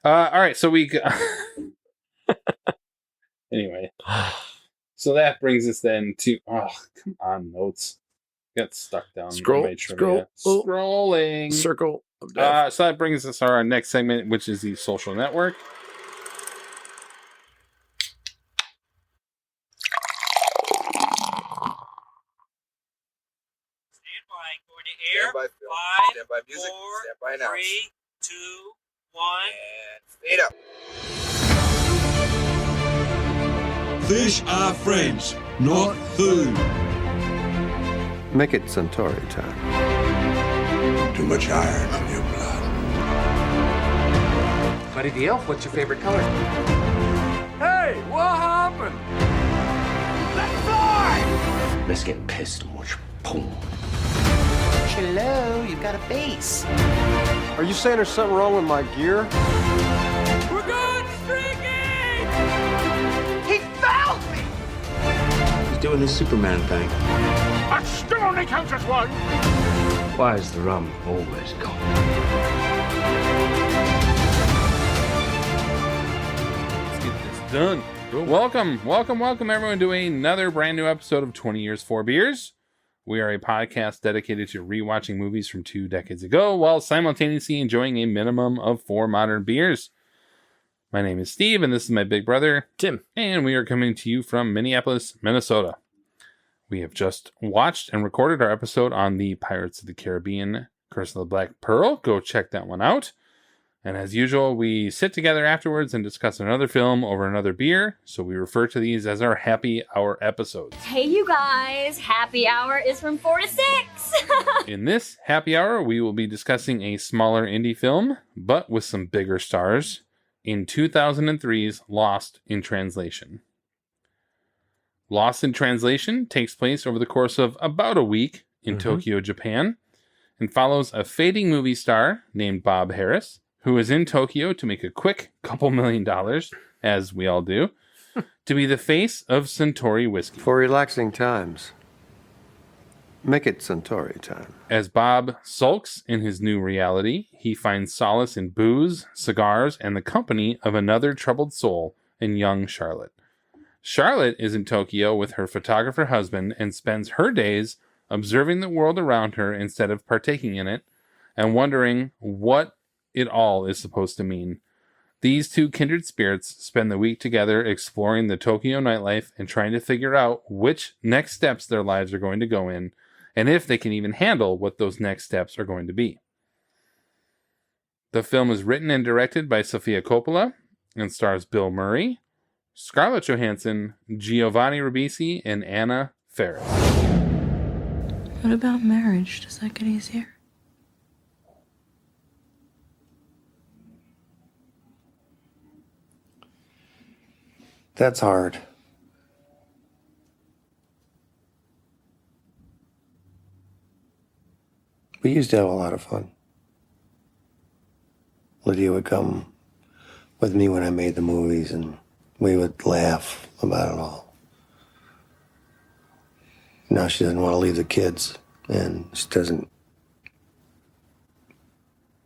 All right, so we anyway. So that brings us then to come on, notes. Got stuck down. Scrolling. Circle of death. So that brings us to our next segment, which is the social network. Stand by. Going to air. Stand by film. 5, Stand by music. 4, Stand by announce. 3, 2, 1. And fade up. Fish are friends, not food. Make it Centauri time. Too much iron in your blood. Buddy the Elf, what's your favorite color? Hey, what happened? Let's get pissed and watch porn. Hello, you've got a base. Are you saying there's something wrong with my gear? We're going streaking! He found me! He's doing his Superman thing. That still only counts as one. Why is the rum always gone? Let's get this done. Welcome everyone to another brand new episode of 20 Years 4 Beers. We are a podcast dedicated to rewatching movies from 2 decades ago while simultaneously enjoying a minimum of 4 modern beers. My name is Steve and this is my big brother, Tim. And we are coming to you from Minneapolis, Minnesota. We have just watched and recorded our episode on the Pirates of the Caribbean, Curse of the Black Pearl. Go check that one out. And as usual, we sit together afterwards and discuss another film over another beer. So we refer to these as our happy hour episodes. Hey, you guys. Happy hour is from 4 to 6. In this happy hour, we will be discussing a smaller indie film, but with some bigger stars, in 2003's Lost in Translation. Lost in Translation takes place over the course of about a week in Tokyo, Japan, and follows a fading movie star named Bob Harris, who is in Tokyo to make a quick couple $1 million, as we all do, to be the face of Suntory whiskey. For relaxing times, make it Centauri time. As Bob sulks in his new reality, he finds solace in booze, cigars, and the company of another troubled soul in young Charlotte. Charlotte is in Tokyo with her photographer husband and spends her days observing the world around her instead of partaking in it, and wondering what it all is supposed to mean. These two kindred spirits spend the week together exploring the Tokyo nightlife and trying to figure out which next steps their lives are going to go in, and if they can even handle what those next steps are going to be. The film is written and directed by Sofia Coppola and stars Bill Murray, Scarlett Johansson, Giovanni Ribisi, and Anna Faris. What about marriage? Does that get easier? That's hard. We used to have a lot of fun. Lydia would come with me when I made the movies, and we would laugh about it all. Now she doesn't want to leave the kids, and she doesn't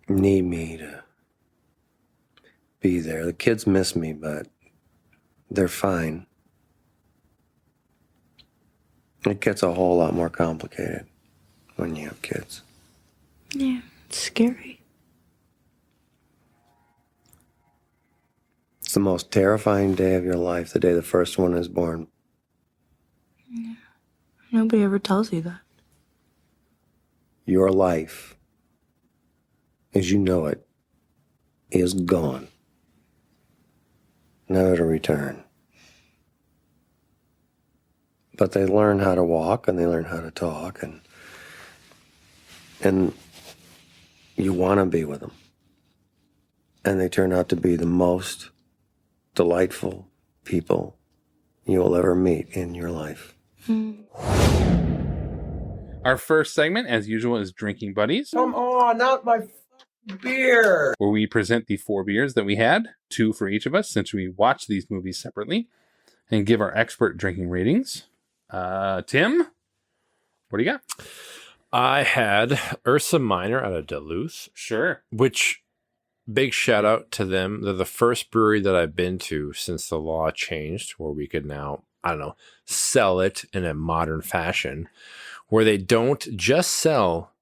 need me to be there. The kids miss me, but they're fine. It gets a whole lot more complicated when you have kids. Yeah, it's scary. It's the most terrifying day of your life, the day the first one is born. Yeah. Nobody ever tells you that. Your life, as you know it, is gone. Never to return. But they learn how to walk and they learn how to talk, and you want to be with them. And they turn out to be the most delightful people you will ever meet in your life. Our first segment, as usual, is Drinking Buddies. Come on, not my beer. Where we present the 4 beers that we had, 2 for each of us, since we watched these movies separately, and give our expert drinking ratings. Tim, what do you got? I had Ursa Minor out of Duluth. Sure. Which big shout out to them. They're the first brewery that I've been to since the law changed, where we could now, I don't know, sell it in a modern fashion, where they don't just sell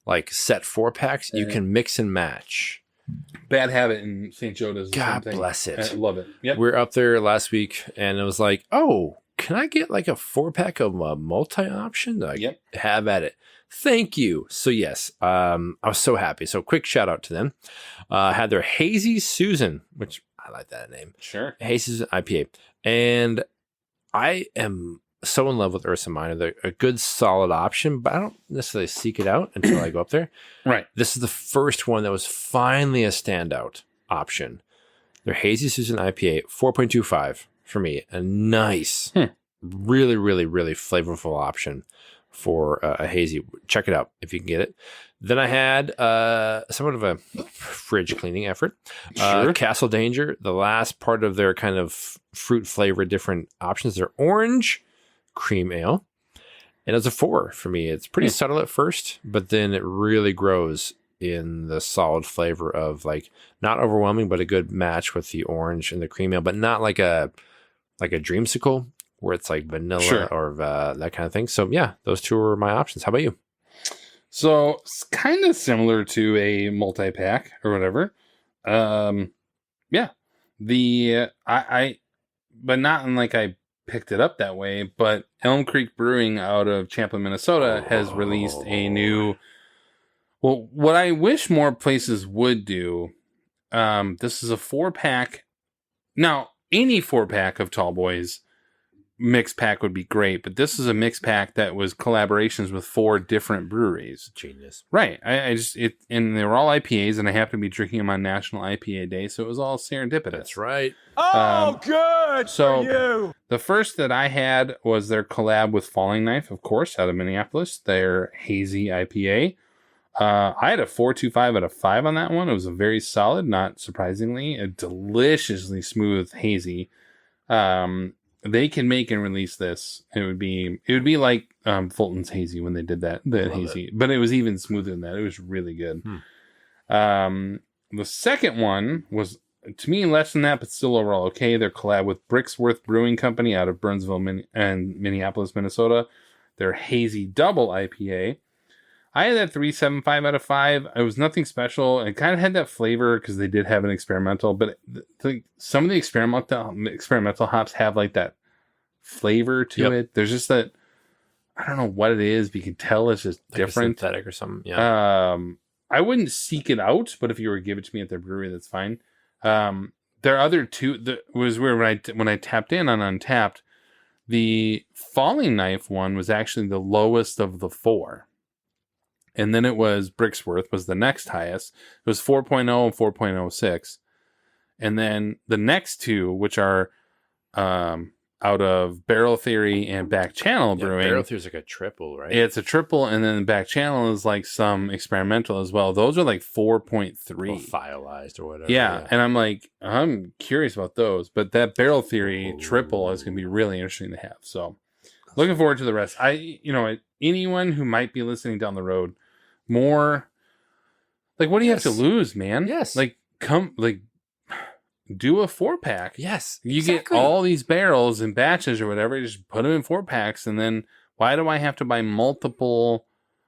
like set 4-packs. You can mix and match. Bad Habit in St. Joe does the same God thing. bless it. I love it. Yep. We were up there last week, and it was like, oh, can I get like a 4-pack of a multi-option? Like, Yep. Have at it. Thank you. So yes, I was so happy. So quick shout out to them. Had their Hazy Susan, which I like that name. Sure. Hazy Susan IPA. And I am so in love with Ursa Minor. They're a good, solid option, but I don't necessarily seek it out until I go up there. Right. This is the first one that was finally a standout option. Their Hazy Susan IPA, 4.25 for me. A nice, really, really, really flavorful option for a hazy. Check it out if you can get it. Then I had somewhat of a fridge cleaning effort. Sure. Castle Danger, the last part of their kind of fruit flavor different options. Their orange cream ale. And it's a 4 for me. It's pretty subtle at first, but then it really grows in the solid flavor of like not overwhelming, but a good match with the orange and the cream ale, but not like a dreamsicle where it's like vanilla or that kind of thing. So yeah, those two are my options. How about you? So it's kind of similar to a multi-pack or whatever. Yeah. But not in like I picked it up that way, but Elm Creek Brewing out of Champlin, Minnesota has released a new, well, what I wish more places would do. This is a 4-pack. Now, any 4-pack of Tall Boys mixed pack would be great, but this is a mixed pack that was collaborations with 4 different breweries. Genius. Right. And they were all IPAs, and I happened to be drinking them on National IPA Day, so it was all serendipitous. That's right. Oh, good so for you. The first that I had was their collab with Falling Knife, of course, out of Minneapolis, their hazy IPA. I had a 4.25 out of 5 on that one. It was a very solid, not surprisingly, a deliciously smooth hazy. They can make and release this. It would be like Fulton's hazy when they did the hazy, but it was even smoother than that. It was really good. The second one was, to me, less than that, but still overall okay. They're collab with Brixworth Brewing Company out of Burnsville and Minneapolis, Minnesota. Their hazy double IPA. I had that 3.75 out of 5. It was nothing special. It kind of had that flavor because they did have an experimental, but some of the experimental hops have like that flavor to it. There's just that, I don't know what it is, but you can tell it's just like different. Synthetic or something. Yeah. I wouldn't seek it out, but if you were to give it to me at their brewery, that's fine. Their other two was where when I tapped in on Untappd, the Falling Knife one was actually the lowest of the 4. And then it was Brixworth was the next highest. It was 4.0 and 4.06. And then the next two, which are out of Barrel Theory and Back Channel Brewing. Barrel Theory is like a triple, right? It's a triple, and then Back Channel is like some experimental as well. Those are like 4.3. Phialized or whatever. Yeah, and I'm like, I'm curious about those. But that Barrel Theory triple is going to be really interesting to have. So looking forward to the rest. Anyone who might be listening down the road, more like, what do you have to lose, man? Yes. Like, do a 4-pack. Yes. You get all these barrels in batches or whatever, you just put them in 4-packs, and then why do I have to buy multiple?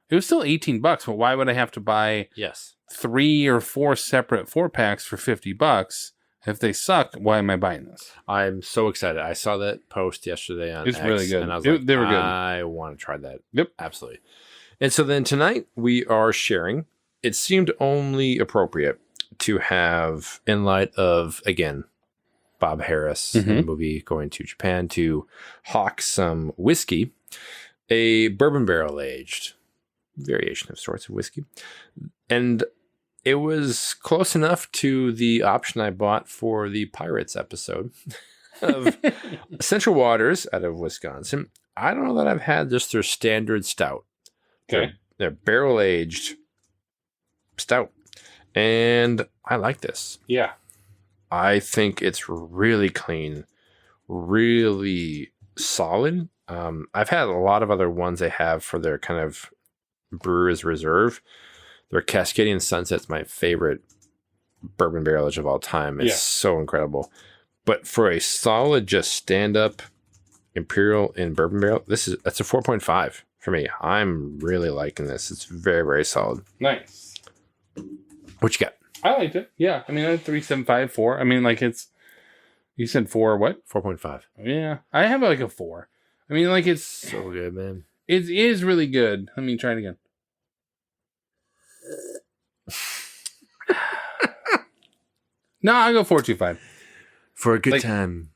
It was still $18, but why would I have to buy 3 or 4 separate 4-packs for $50? If they suck, why am I buying this? I'm so excited. I saw that post yesterday on It's X, really good. and I was They were good. I want to try that. Yep. Absolutely. And so then tonight we are sharing. It seemed only appropriate to have, in light of, again, Bob Harris in the movie going to Japan to hawk some whiskey, a bourbon barrel aged variation of sorts of whiskey. And it was close enough to the option I bought for the Pirates episode of Central Waters out of Wisconsin. I don't know that I've had just their standard stout. Okay. They're barrel aged stout. And I like this. Yeah. I think it's really clean, really solid. I've had a lot of other ones they have for their kind of Brewer's Reserve. Their Cascadian Sunset's my favorite bourbon barrelage of all time. It's Yeah. so incredible. But for a solid, just stand up Imperial in bourbon barrel, that's a 4.5 for me. I'm really liking this. It's very, very solid. Nice. What you got? I liked it. Yeah. I mean, 3.75, 4. I mean, like it's, you said 4 what? 4.5. Yeah. I have like a 4. I mean, like it's So good, man. It is really good. Let me try it again. No, I'll go 4.25. For a good Like- time.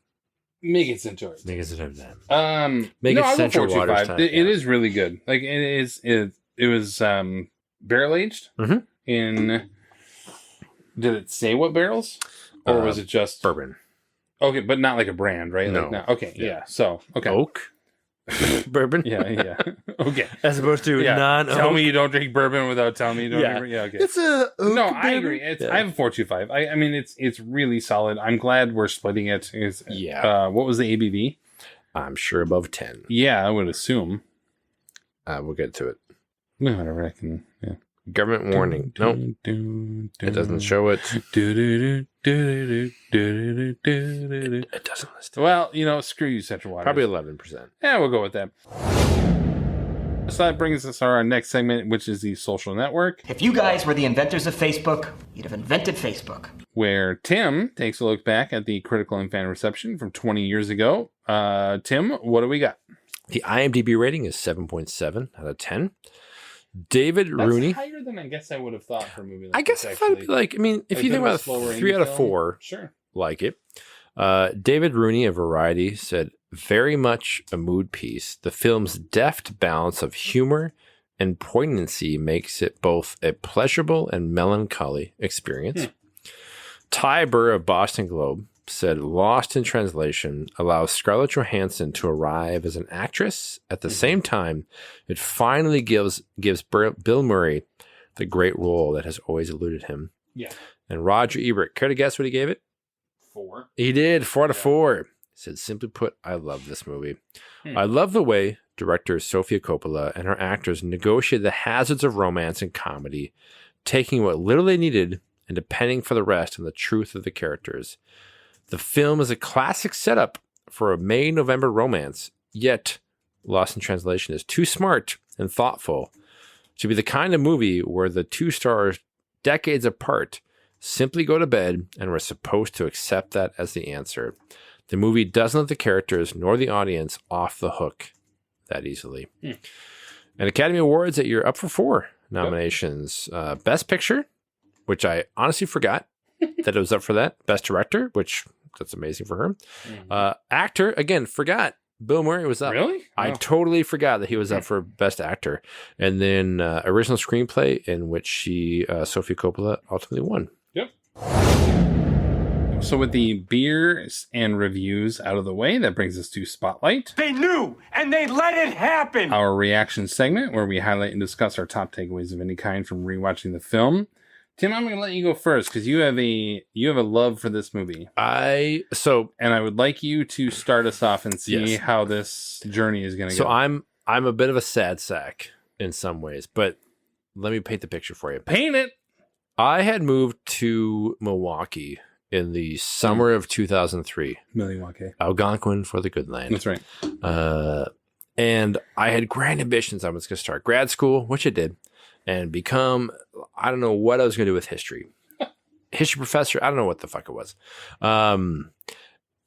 Make it into it. Make it some time. No, Make it I'll go Central 4.25. Waters time. It Yeah. is really good. Like it was barrel aged Mhm. in. Did it say what barrels, or was it just Bourbon. Okay, but not like a brand, right? No. Like, no. Okay, Yeah. yeah. So okay, Oak? Bourbon? yeah. Okay. As opposed to Yeah. non-oak. Tell me you don't drink bourbon without telling me you don't Yeah. drink. Yeah. Okay. It's a oak No, I bourbon. agree. It's Yeah. I have a 4.25. I mean, it's really solid. I'm glad we're splitting it. Yeah. What was the ABV? I'm sure above 10. Yeah, I would assume. We'll get to it. No, whatever. I can. Yeah. Government warning. Nope. It doesn't show it. It doesn't list it. Well, screw you, Central Waters. Probably 11%. Yeah, we'll go with that. So that brings us to our next segment, which is the social network, If you guys were the inventors of Facebook, you'd have invented Facebook. where Tim takes a look back at the critical and fan reception from 20 years ago. Tim, what do we got? The IMDb rating is 7.7 out of 10. David That's Rooney. higher than I guess I would have thought for a movie like I guess this, I thought it'd be like, I mean, if you think about slower 3 indie out of film, 4, sure. like it. David Rooney of Variety said, very much a mood piece. The film's deft balance of humor and poignancy makes it both a pleasurable and melancholy experience. Ty Burr of Boston Globe said, Lost in Translation allows Scarlett Johansson to arrive as an actress. At the same time, it finally gives Bill Murray the great role that has always eluded him. Yeah. And Roger Ebert, care to guess what he gave it? 4. He did, 4 out of 4. He said, simply put, I love this movie. I love the way director Sofia Coppola and her actors negotiated the hazards of romance and comedy, taking what little they needed and depending for the rest on the truth of the characters. The film is a classic setup for a May-November romance, yet Lost in Translation is too smart and thoughtful to be the kind of movie where the two stars, decades apart, simply go to bed and we're supposed to accept that as the answer. The movie doesn't let the characters nor the audience off the hook that easily. And Academy Awards that you're up for 4 nominations. Best Picture, which I honestly forgot that it was up for that. Best Director, which that's amazing for her. Actor, again, forgot. Bill Murray was up. Really? I Oh. totally forgot that he was up for Best Actor. And then original screenplay, in which Sofia Coppola ultimately won. Yep. So with the beers and reviews out of the way, that brings us to Spotlight, They knew, and they let it happen. our reaction segment where we highlight and discuss our top takeaways of any kind from rewatching the film. Tim, I'm going to let you go first because you have a love for this movie, and I would like you to start us off and see how this journey is going to go. So I'm a bit of a sad sack in some ways, but let me paint the picture for you. Paint it. I had moved to Milwaukee in the summer of 2003. Milwaukee. Algonquin for the good land. That's right. And I had grand ambitions. I was going to start grad school, which I did, and become, I don't know what I was going to do with history. History professor, I don't know what the fuck it was.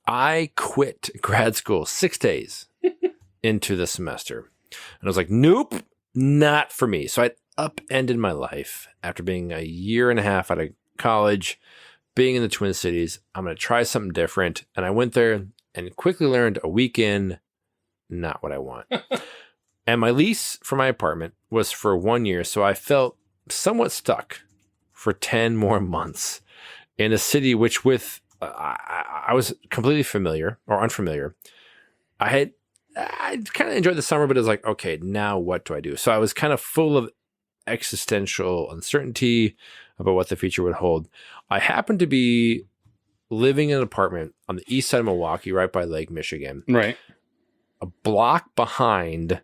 I quit grad school 6 days into the semester. And I was like, nope, not for me. So I upended my life after being a year and a half out of college, being in the Twin Cities. I'm going to try something different. And I went there and quickly learned a weekend, not what I want. And my lease for my apartment was for 1 year. So I felt somewhat stuck for 10 more months in a city which I was completely familiar or unfamiliar. I kind of enjoyed the summer, but it was like, okay, now what do I do? So I was kind of full of existential uncertainty about what the future would hold. I happened to be living in an apartment on the east side of Milwaukee, right by Lake Michigan. Right. A block behind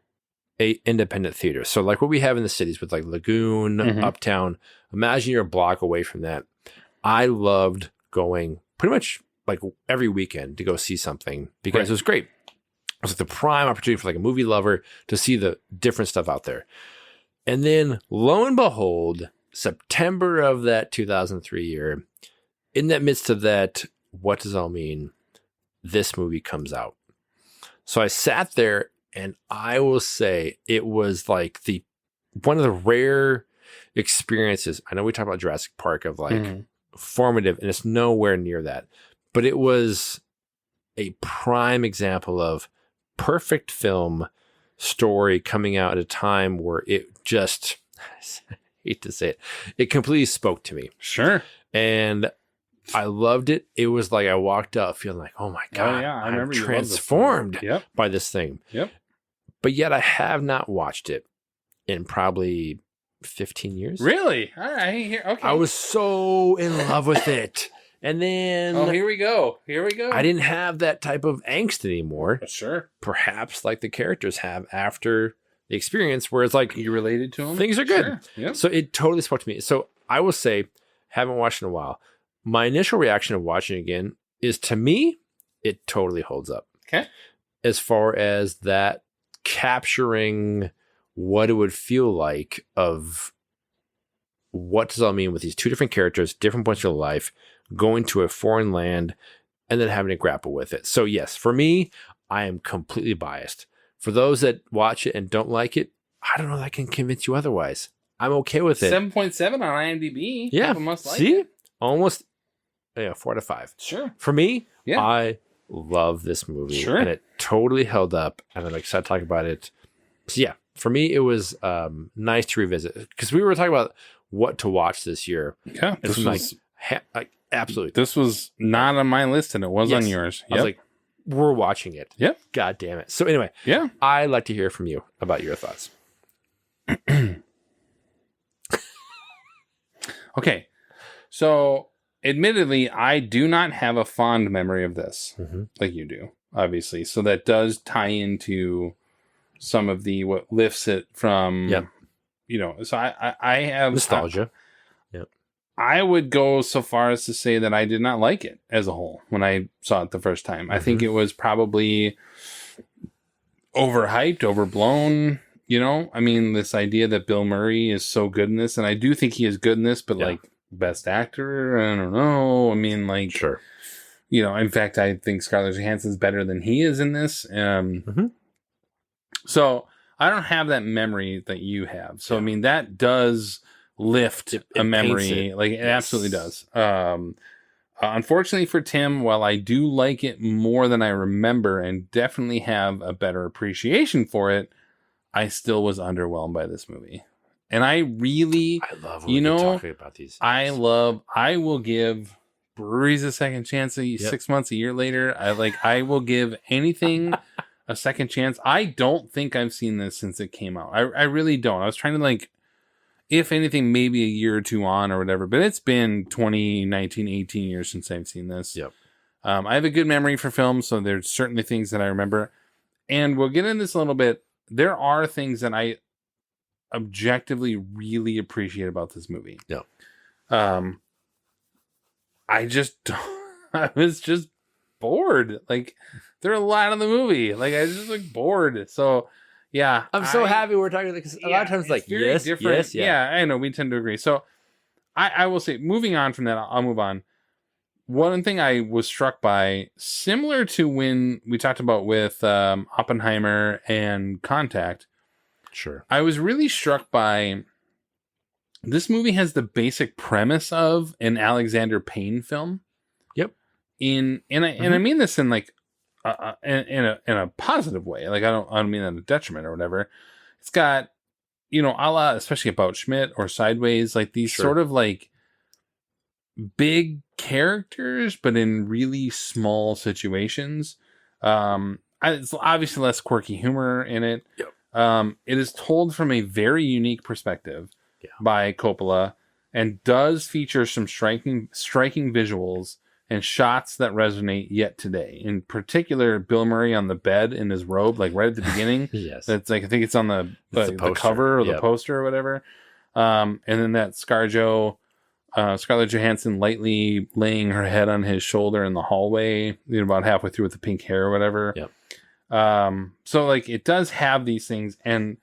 a independent theater. So like what we have in the cities with like Lagoon, Uptown. Imagine you're a block away from that. I loved going pretty much like every weekend to go see something because it was great. It was like the prime opportunity for like a movie lover to see the different stuff out there. And then lo and behold, September of that 2003 year, in that midst of that, what does all mean? This movie comes out. So I sat there and I will say it was like one of the rare experiences. I know we talk about Jurassic Park of like formative, and it's nowhere near that, but it was a prime example of perfect film story coming out at a time where it just, I hate to say it, it completely spoke to me. Sure. And I loved it. It was like I walked out feeling like, oh my God, I I'm remember you loved this transformed movie. by this thing. Yep. But yet I have not watched it in probably 15 years. Really? All right. Okay. I was so in love with it. And then here we go. I didn't have that type of angst anymore. Sure. Perhaps like the characters have after the experience where it's like you related to them. Things are good. Sure. Yep. So it totally spoke to me. So I will say, haven't watched in a while. My initial reaction of watching again is, to me, it totally holds up. Okay. As far as that capturing what it would feel like of what does all mean with these two different characters, different points of life, going to a foreign land, and then having to grapple with it. So yes, for me, I am completely biased. For those that watch it and don't like it, I don't know that I can convince you otherwise. I'm okay with it. 7.7 on IMDb. Yeah. People must like See? it. Almost 4 out of 5. Sure. For me, Yeah. I love this movie. Sure. And it totally held up. And I'm excited to talk about it. So yeah, for me, it was nice to revisit because we were talking about what to watch this year. Yeah. This was like absolutely. This was not on my list and it was on yours. I was like, we're watching it. Yep. God damn it. So anyway, yeah, I'd like to hear from you about your thoughts. Okay. So admittedly, I do not have a fond memory of this like you do, obviously. So that does tie into some of the what lifts it from, so I have nostalgia. I would go so far as to say that I did not like it as a whole when I saw it the first time. I think it was probably overhyped, overblown. I mean, this idea that Bill Murray is so good in this, and I do think he is good in this, but like best actor, I don't know. I mean, like, sure. In fact, I think Scarlett Johansson's better than he is in this. So I don't have that memory that you have. So, I mean, that does lift a memory. Like it absolutely does. Unfortunately for Tim, while I do like it more than I remember and definitely have a better appreciation for it, I still was underwhelmed by this movie. And I love when you're talking about these. I will give breweries a second chance 6 months, a year later. I will give anything a second chance. I don't think I've seen this since it came out. I really don't. I was trying to if anything, maybe a year or two on or whatever, but it's been 20, 19, 18 years since I've seen this. Yep. I have a good memory for film, so there's certainly things that I remember. And we'll get into this a little bit. There are things that I objectively really appreciate about this movie. Yeah. I was just bored. There are a lot of the movie. I was just bored. So yeah. I'm so happy we're talking because a lot of times yes. Yeah, I know we tend to agree. So I will say, moving on from that, I'll move on. One thing I was struck by, similar to when we talked about with Oppenheimer and Contact. Sure. I was really struck by this movie has the basic premise of an Alexander Payne film. Yep. And I mean this in in a positive way. I don't mean that a detriment or whatever. It's got, a la, especially About Schmidt or Sideways, these sort of big characters, but in really small situations. It's obviously less quirky humor in it. Yep. It is told from a very unique perspective by Coppola and does feature some striking visuals and shots that resonate yet today. In particular, Bill Murray on the bed in his robe, right at the beginning. Yes. That's I think it's on the poster. cover or the poster or whatever. And then that ScarJo Scarlett Johansson lightly laying her head on his shoulder in the hallway, about halfway through with the pink hair or whatever. Yep. So like it does have these things, and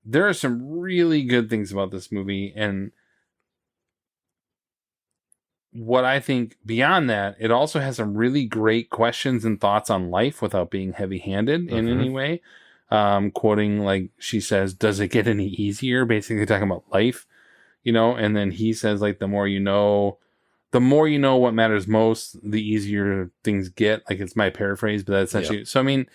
there are some really good things about this movie. And what I think beyond that, it also has some really great questions and thoughts on life without being heavy-handed in any way. Quoting, like she says, does it get any easier? Basically talking about life, and then he says, like, the more you know what matters most, the easier things get. Like, it's my paraphrase, but that's essentially, so I mean,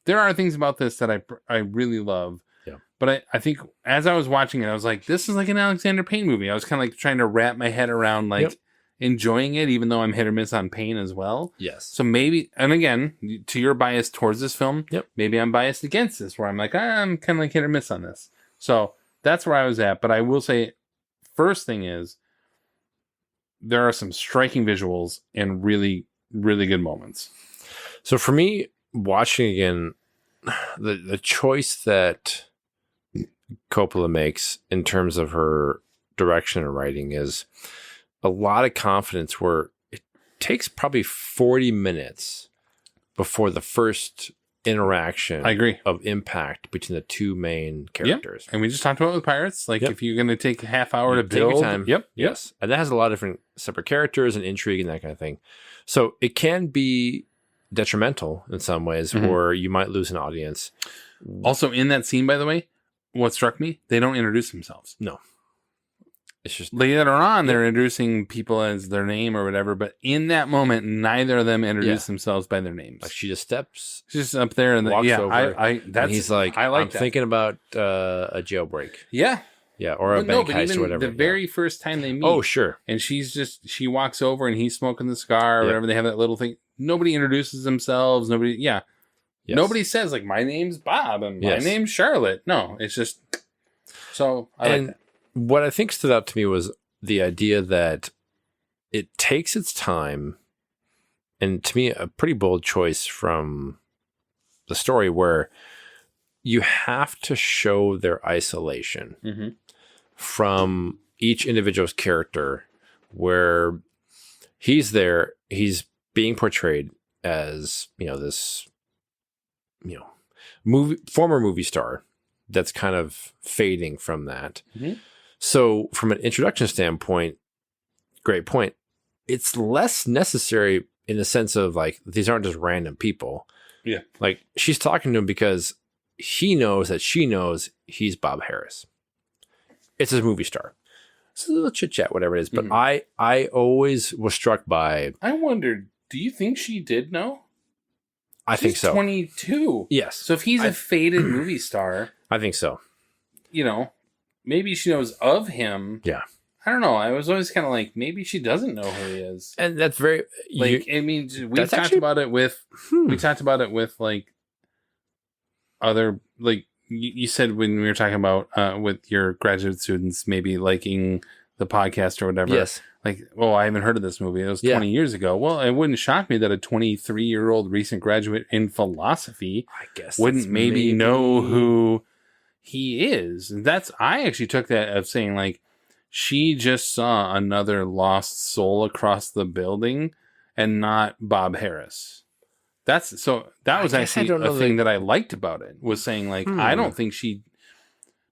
there are things about this that I really love. Yeah. But I think as I was watching it, I was like, this is like an Alexander Payne movie. I was kind of like trying to wrap my head around, like, enjoying it, even though I'm hit or miss on Payne as well. Yes. So maybe, and again, to your bias towards this film, Yep. maybe I'm biased against this, where I'm like, I'm kind of like hit or miss on this. So that's where I was at. But I will say, first thing is, there are some striking visuals and really, really good moments. So for me, watching again, the choice that Coppola makes in terms of her direction and writing is a lot of confidence, where it takes probably 40 minutes before the first interaction I agree. of impact between the two main characters. And we just talked about it with Pirates. Like, if you're going to take a half hour to Take your build. time. Yep. Yes. And that has a lot of different separate characters and intrigue and that kind of thing. So it can be detrimental in some ways, or you might lose an audience. Also, in that scene, by the way, what struck me, they don't introduce themselves. No. It's just later on, they're introducing people as their name or whatever, but in that moment, neither of them introduce themselves by their names. like she just steps, She's just up there and walks over, that's, and he's like, I like I'm that. thinking about a jailbreak. Yeah. Yeah, or a bank heist or whatever. The very first time they meet. Oh, sure. And she walks over and he's smoking the cigar or whatever. They have that little thing. Nobody introduces themselves. Nobody, Yes. Nobody says, like, my name's Bob and my name's Charlotte. No, it's just, so I like that. What I think stood out to me was the idea that it takes its time, and to me, a pretty bold choice from the story, where you have to show their isolation from each individual's character, where he's there, he's being portrayed as, this, former movie star that's kind of fading from that. So from an introduction standpoint, great point. It's less necessary in the sense of, like, these aren't just random people. Yeah. Like, she's talking to him because he knows that she knows he's Bob Harris. It's a movie star. It's a little chit chat, whatever it is. But I always was struck by. I wondered, do you think she did know? I think so. 22. Yes. So if he's a faded movie star, I think so. Maybe she knows of him. Yeah. I don't know. I was always kind of like, maybe she doesn't know who he is. And that's very, like, I mean, we talked about it with, like, other, like, you said when we were talking about with your graduate students maybe liking the podcast or whatever. Yes. Like, oh, I haven't heard of this movie. It was 20 years ago. Well, it wouldn't shock me that a 23-year-old recent graduate in philosophy wouldn't maybe know who he is. And I actually took that of saying, like, she just saw another lost soul across the building and not Bob Harris. That was actually a thing that I liked about it, was saying, like, I don't think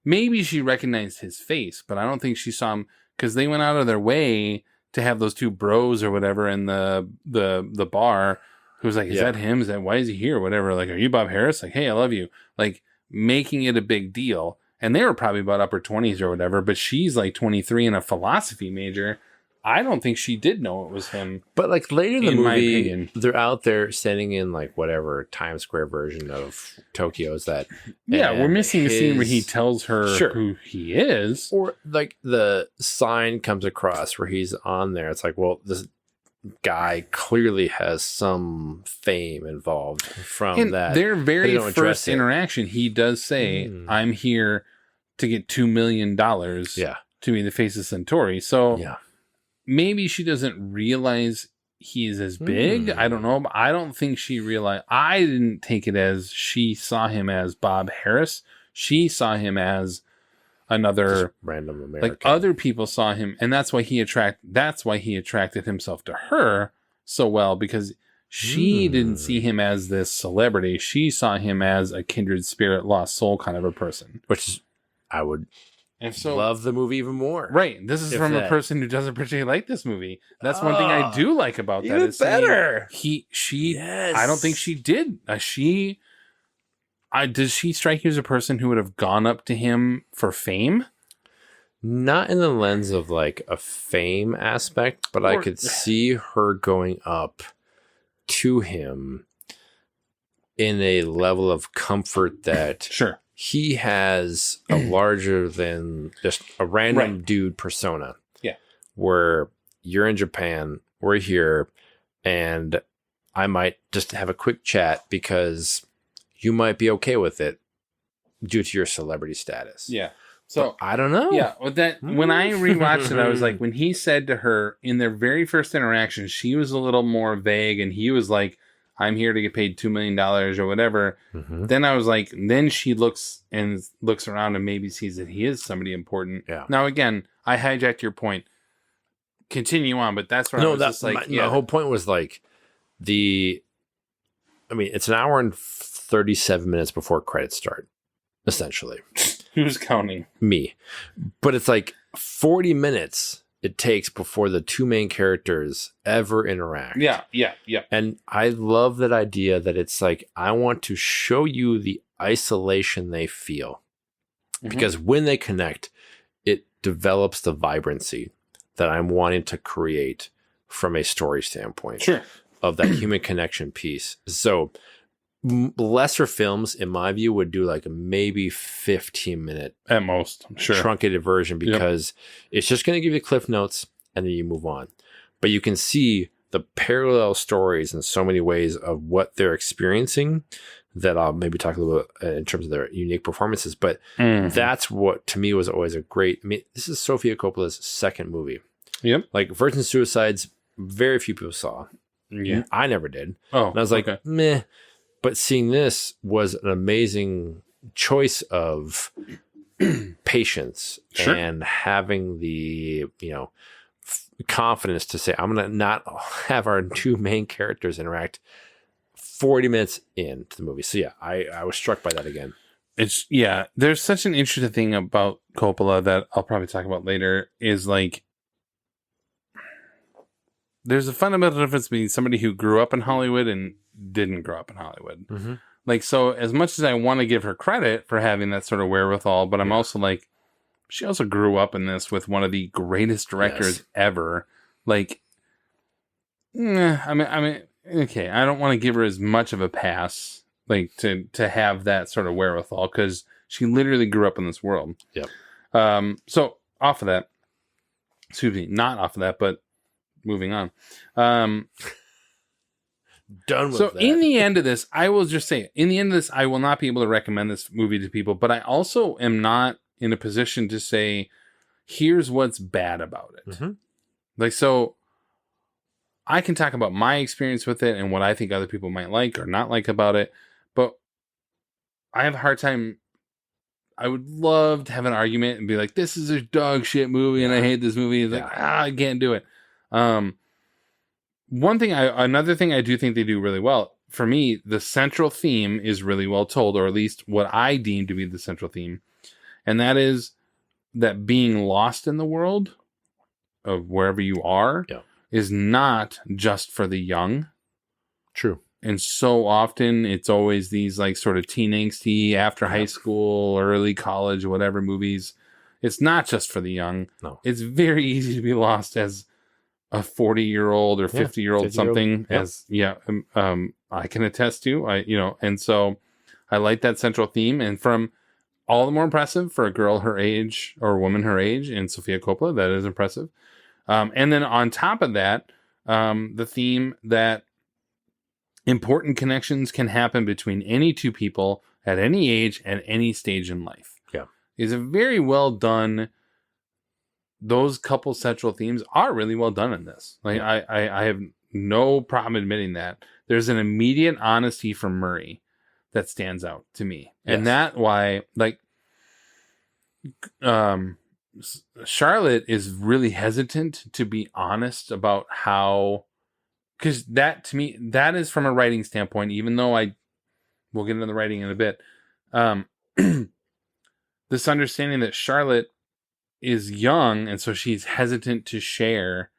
maybe she recognized his face, but I don't think she saw him, because they went out of their way to have those two bros or whatever in the bar, who's like, is that him? Why is he here? Or whatever. Like, are you Bob Harris? Like, hey, I love you. Like, making it a big deal. And they were probably about upper 20s or whatever, but she's like 23 and a philosophy major. I don't think she did know it was him. But, like, later in the movie, my opinion, they're out there standing in, like, whatever Times Square version of Tokyo is that. Yeah, we're missing the scene where he tells her who he is. Or, like, the sign comes across where he's on there. It's like, well, this guy clearly has some fame involved from that. Their very first interaction, he does say, I'm here to get $2 million to be the face of Centauri. So maybe she doesn't realize he's as big. I don't know. But I don't think she realized. I didn't take it as she saw him as Bob Harris. She saw him as another Just random American. like other people saw him, and that's why he attracted himself to her so well, because she didn't see him as this celebrity. She saw him as a kindred spirit, lost soul kind of a person. Which is, I would And so, love the movie even more. right, this is If from a that. person who doesn't particularly like this movie. That's one thing I do like about that. Even Is seeing better. She. Yes. I don't think she did. Does she strike you as a person who would have gone up to him for fame? Not in the lens of like a fame aspect, but I Or- could see her going up to him in a level of comfort that Sure. he has a larger than just a random Right. dude persona. Yeah. Where you're in Japan, we're here, and I might just have a quick chat because you might be okay with it due to your celebrity status. Yeah. So But I don't know. yeah, with that when I rewatched it, I was like, when he said to her in their very first interaction, she was a little more vague, and he was like, "I'm here to get paid $2 million or whatever." Mhm. Then I was like, then she looks around and maybe sees that he is somebody important. Yeah. Now again, I hijacked your point. Continue on, but that's where I No, was just like, my whole point was like it's an hour and 37 minutes before credits start, essentially. who's counting? Me. But it's like 40 minutes it takes before the two main characters ever interact. Yeah. And I love that idea that it's like, I want to show you the isolation they feel. Because when they connect, it develops the vibrancy that I'm wanting to create from a story standpoint. Sure. Of that human connection piece. So lesser films, in my view, would do like a maybe 15-minute At most, I'm sure. truncated version because it's just going to give you cliff notes and then you move on. But you can see the parallel stories in so many ways of what they're experiencing that I'll maybe talk a little bit in terms of their unique performances. But that's what to me was always a great. I mean, this is Sofia Coppola's second movie. Yep. Like Virgin Suicides, very few people saw. Yeah. I never did. Oh, and I was like, okay. meh. But seeing this was an amazing choice of patience Sure. and having the, confidence to say, I'm going to not have our two main characters interact 40 minutes into the movie. So yeah, I was struck by that again. There's such an interesting thing about Coppola that I'll probably talk about later is like, there's a fundamental difference between somebody who grew up in Hollywood and didn't grow up in Hollywood. Mm-hmm. Like, so as much as I want to give her credit for having that sort of wherewithal, but I'm also like, she also grew up in this with one of the greatest directors ever. Like, I mean, okay, I don't want to give her as much of a pass, like to have that sort of wherewithal, because she literally grew up in this world. Yep. So off of that, excuse me, not off of that, but moving on. Done with so that. in the end of this, I will just say, in the end of this, I will not be able to recommend this movie to people, but I also am not in a position to say, here's what's bad about it. Mm-hmm. Like, so I can talk about my experience with it and what I think other people might like or not like about it, but I have a hard time. I would love to have an argument and be like, this is a dog shit movie and I hate this movie. It's like, I can't do it. Another thing I do think they do really well, for me, the central theme is really well told, or at least what I deem to be the central theme. And that is that being lost in the world of wherever you are is not just for the young. True. And so often it's always these like sort of teen angsty after high school, early college, whatever movies. It's not just for the young. No. It's very easy to be lost as a 40-year-old or 50-year-old something. I can attest to. And so I like that central theme, and from all the more impressive for a girl her age or a woman her age in Sofia Coppola, that is impressive. And then on top of that, the theme that important connections can happen between any two people at any age at any stage in life. Yeah, is a very well done. Those couple central themes are really well done in this. Like I have no problem admitting that. There's an immediate honesty from Murray that stands out to me. And that why, like, Charlotte is really hesitant to be honest about how, because that to me, that is from a writing standpoint, even though we'll get into the writing in a bit. This understanding that Charlotte is young and so she's hesitant to share,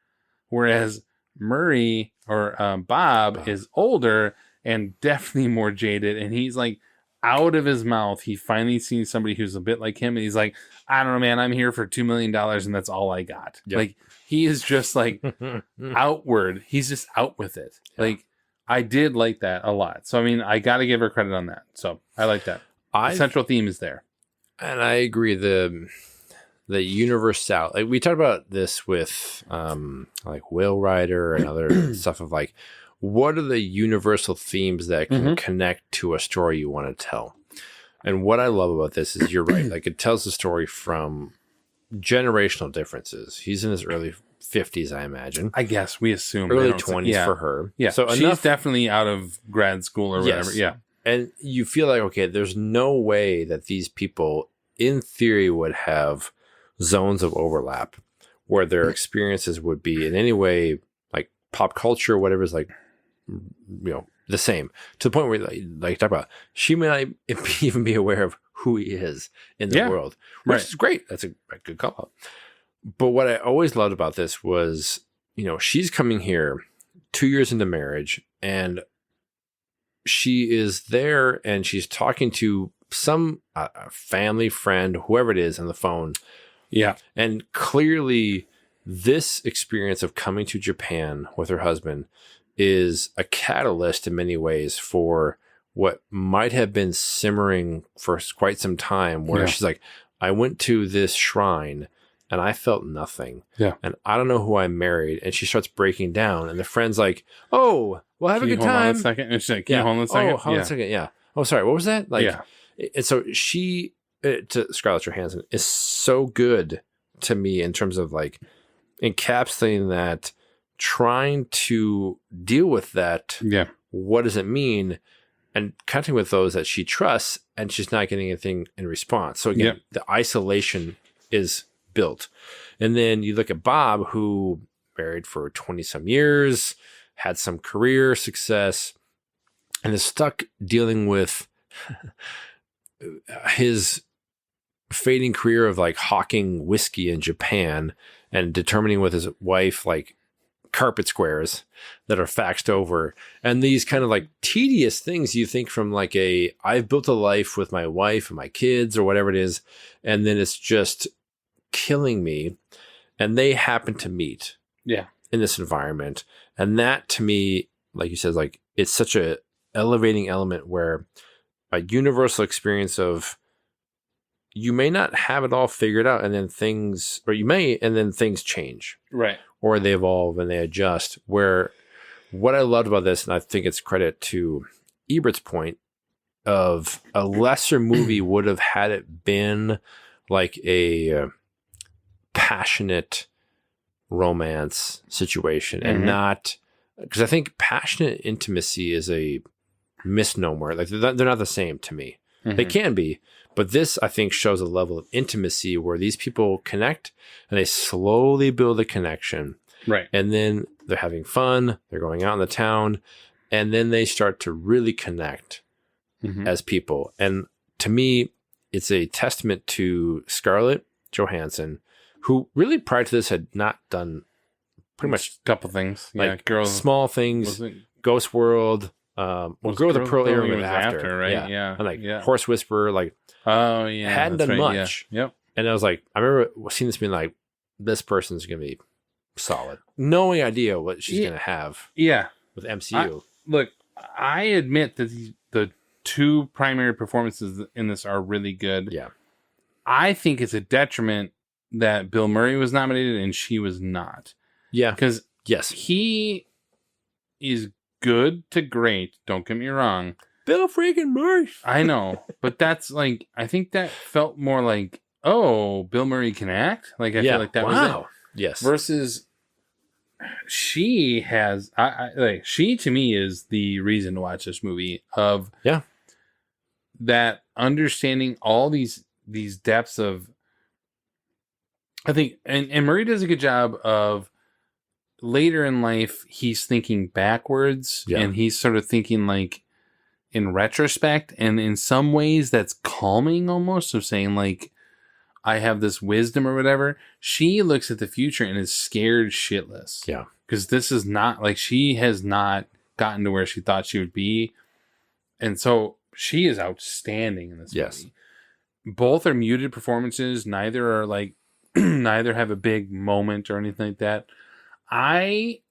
whereas Murray or Bob is older and definitely more jaded, and he's like out of his mouth. He finally sees somebody who's a bit like him, and he's like, I don't know, man, I'm here for $2 million and that's all I got. Yep. Like, he is just like outward. He's just out with it. Yeah. Like, I did like that a lot. So, I mean, I got to give her credit on that. So, I like that. The central theme is there. And I agree. The universality, like we talked about this with like Whale Rider and other stuff of like, what are the universal themes that can connect to a story you want to tell? And what I love about this is you're right. Like, it tells the story from generational differences. He's in his early 50s, I imagine. I guess we assume early 20s for her. Yeah. So she's definitely out of grad school or whatever. Yeah. And you feel like, okay, there's no way that these people in theory would have zones of overlap where their experiences would be in any way like pop culture or whatever is like, you know, the same, to the point where like talk about, she may not even be aware of who he is in the world, which is great. That's a good call out. But what I always loved about this was, you know, she's coming here 2 years into marriage, and she is there and she's talking to some family friend, whoever it is, on the phone. Yeah. And clearly this experience of coming to Japan with her husband is a catalyst in many ways for what might have been simmering for quite some time, where she's like, I went to this shrine and I felt nothing. Yeah. And I don't know who I married. And she starts breaking down, and the friend's like, oh, well, have a good time. Hold on a second. And she's like, can you hold on a second? Oh, hold on a second. Yeah. Oh, sorry. What was that? Like, and so she, to Scarlett Johansson, is so good to me in terms of like encapsulating that, trying to deal with that. Yeah. What does it mean? And connecting with those that she trusts, and she's not getting anything in response. So again, the isolation is built. And then you look at Bob, who married for 20 some years, had some career success, and is stuck dealing with his fading career of like hawking whiskey in Japan and determining with his wife, like, carpet squares that are faxed over, and these kind of like tedious things you think from like I've built a life with my wife and my kids or whatever it is, and then it's just killing me. And they happen to meet in this environment, and that to me, like you said, like, it's such a elevating element where a universal experience of, you may not have it all figured out, and then things, or you may, and then things change. Right. Or they evolve and they adjust. Where what I loved about this, and I think it's credit to Ebert's point of a lesser movie would have had it been like a passionate romance situation, and not, because I think passionate intimacy is a misnomer. Like, they're not the same to me. They can be, but this, I think, shows a level of intimacy where these people connect and they slowly build a connection. Right. And then they're having fun. They're going out in the town, and then they start to really connect as people. And to me, it's a testament to Scarlett Johansson, who really prior to this had not done pretty much a couple things. Like Girls, small things, Ghost World, Girl with the Pearl Earring was after, right? And like Horse Whisperer, like, hadn't done much. Yeah. Yep. And I was like, I remember seeing this being like, this person's gonna be solid. No idea what she's gonna have. Yeah. With MCU. I admit that the two primary performances in this are really good. Yeah. I think it's a detriment that Bill Murray was nominated and she was not. Yeah. Because yes, he is good to great. Don't get me wrong. Bill freaking Murray. I know, but that's like, I think that felt more like, oh, Bill Murray can act. Like, I feel like that was it. Yes. Versus she has, she to me is the reason to watch this movie, of that understanding all these depths of I think, and Murray does a good job of later in life, he's thinking backwards and he's sort of thinking like in retrospect. And in some ways that's calming almost, of saying like, I have this wisdom or whatever. She looks at the future and is scared shitless. Yeah. Because this is not like, she has not gotten to where she thought she would be. And so she is outstanding in this movie. Both are muted performances. Neither are like, neither have a big moment or anything like that. I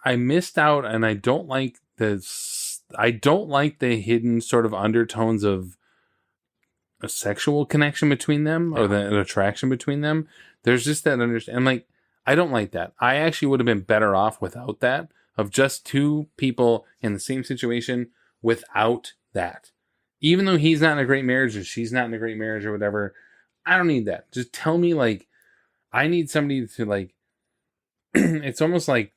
missed out, and I don't like this. I don't like the hidden sort of undertones of a sexual connection between them or an attraction between them. There's just that understand. Like, I don't like that. I actually would have been better off without that, of just two people in the same situation without that. Even though he's not in a great marriage or she's not in a great marriage or whatever, I don't need that. Just tell me, like, I need somebody to, like, it's almost like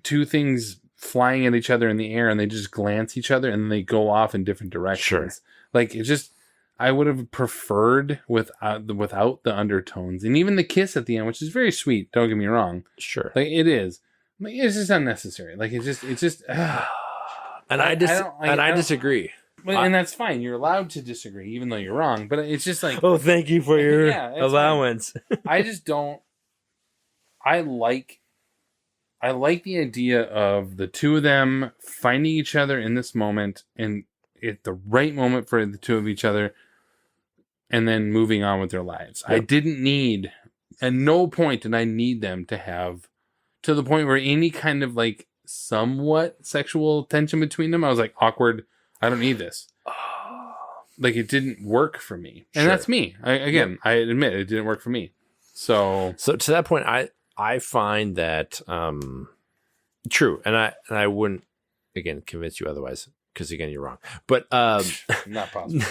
two things flying at each other in the air and they just glance each other and then they go off in different directions. Sure. Like, it just, I would have preferred without the undertones, and even the kiss at the end, which is very sweet. Don't get me wrong. Sure. Like, it is. Like, it's just unnecessary. Like, it's just. And I disagree. And that's fine. You're allowed to disagree, even though you're wrong. But it's just like, oh, thank you for your allowance. I just don't. I like the idea of the two of them finding each other in this moment, and at the right moment for the two of each other, and then moving on with their lives. Yep. I didn't need, at no point did I need them to have, to the point where any kind of like somewhat sexual tension between them, I was like, awkward. I don't need this. Like, it didn't work for me. And that's me. I admit it didn't work for me. So to that point, I find that true. And I wouldn't, again, convince you otherwise, because again, you're wrong. But not possible.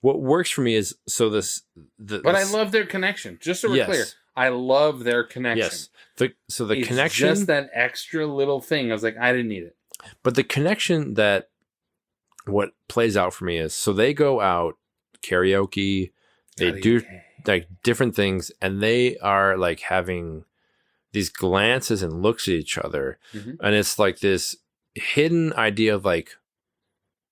What works for me is but I love their connection. Just so we're clear, I love their connection. Yes. The it's connection, just that extra little thing. I was like, I didn't need it. But the connection that what plays out for me is, so they go out karaoke, they do like different things, and they are like having these glances and looks at each other, and it's like this hidden idea of like,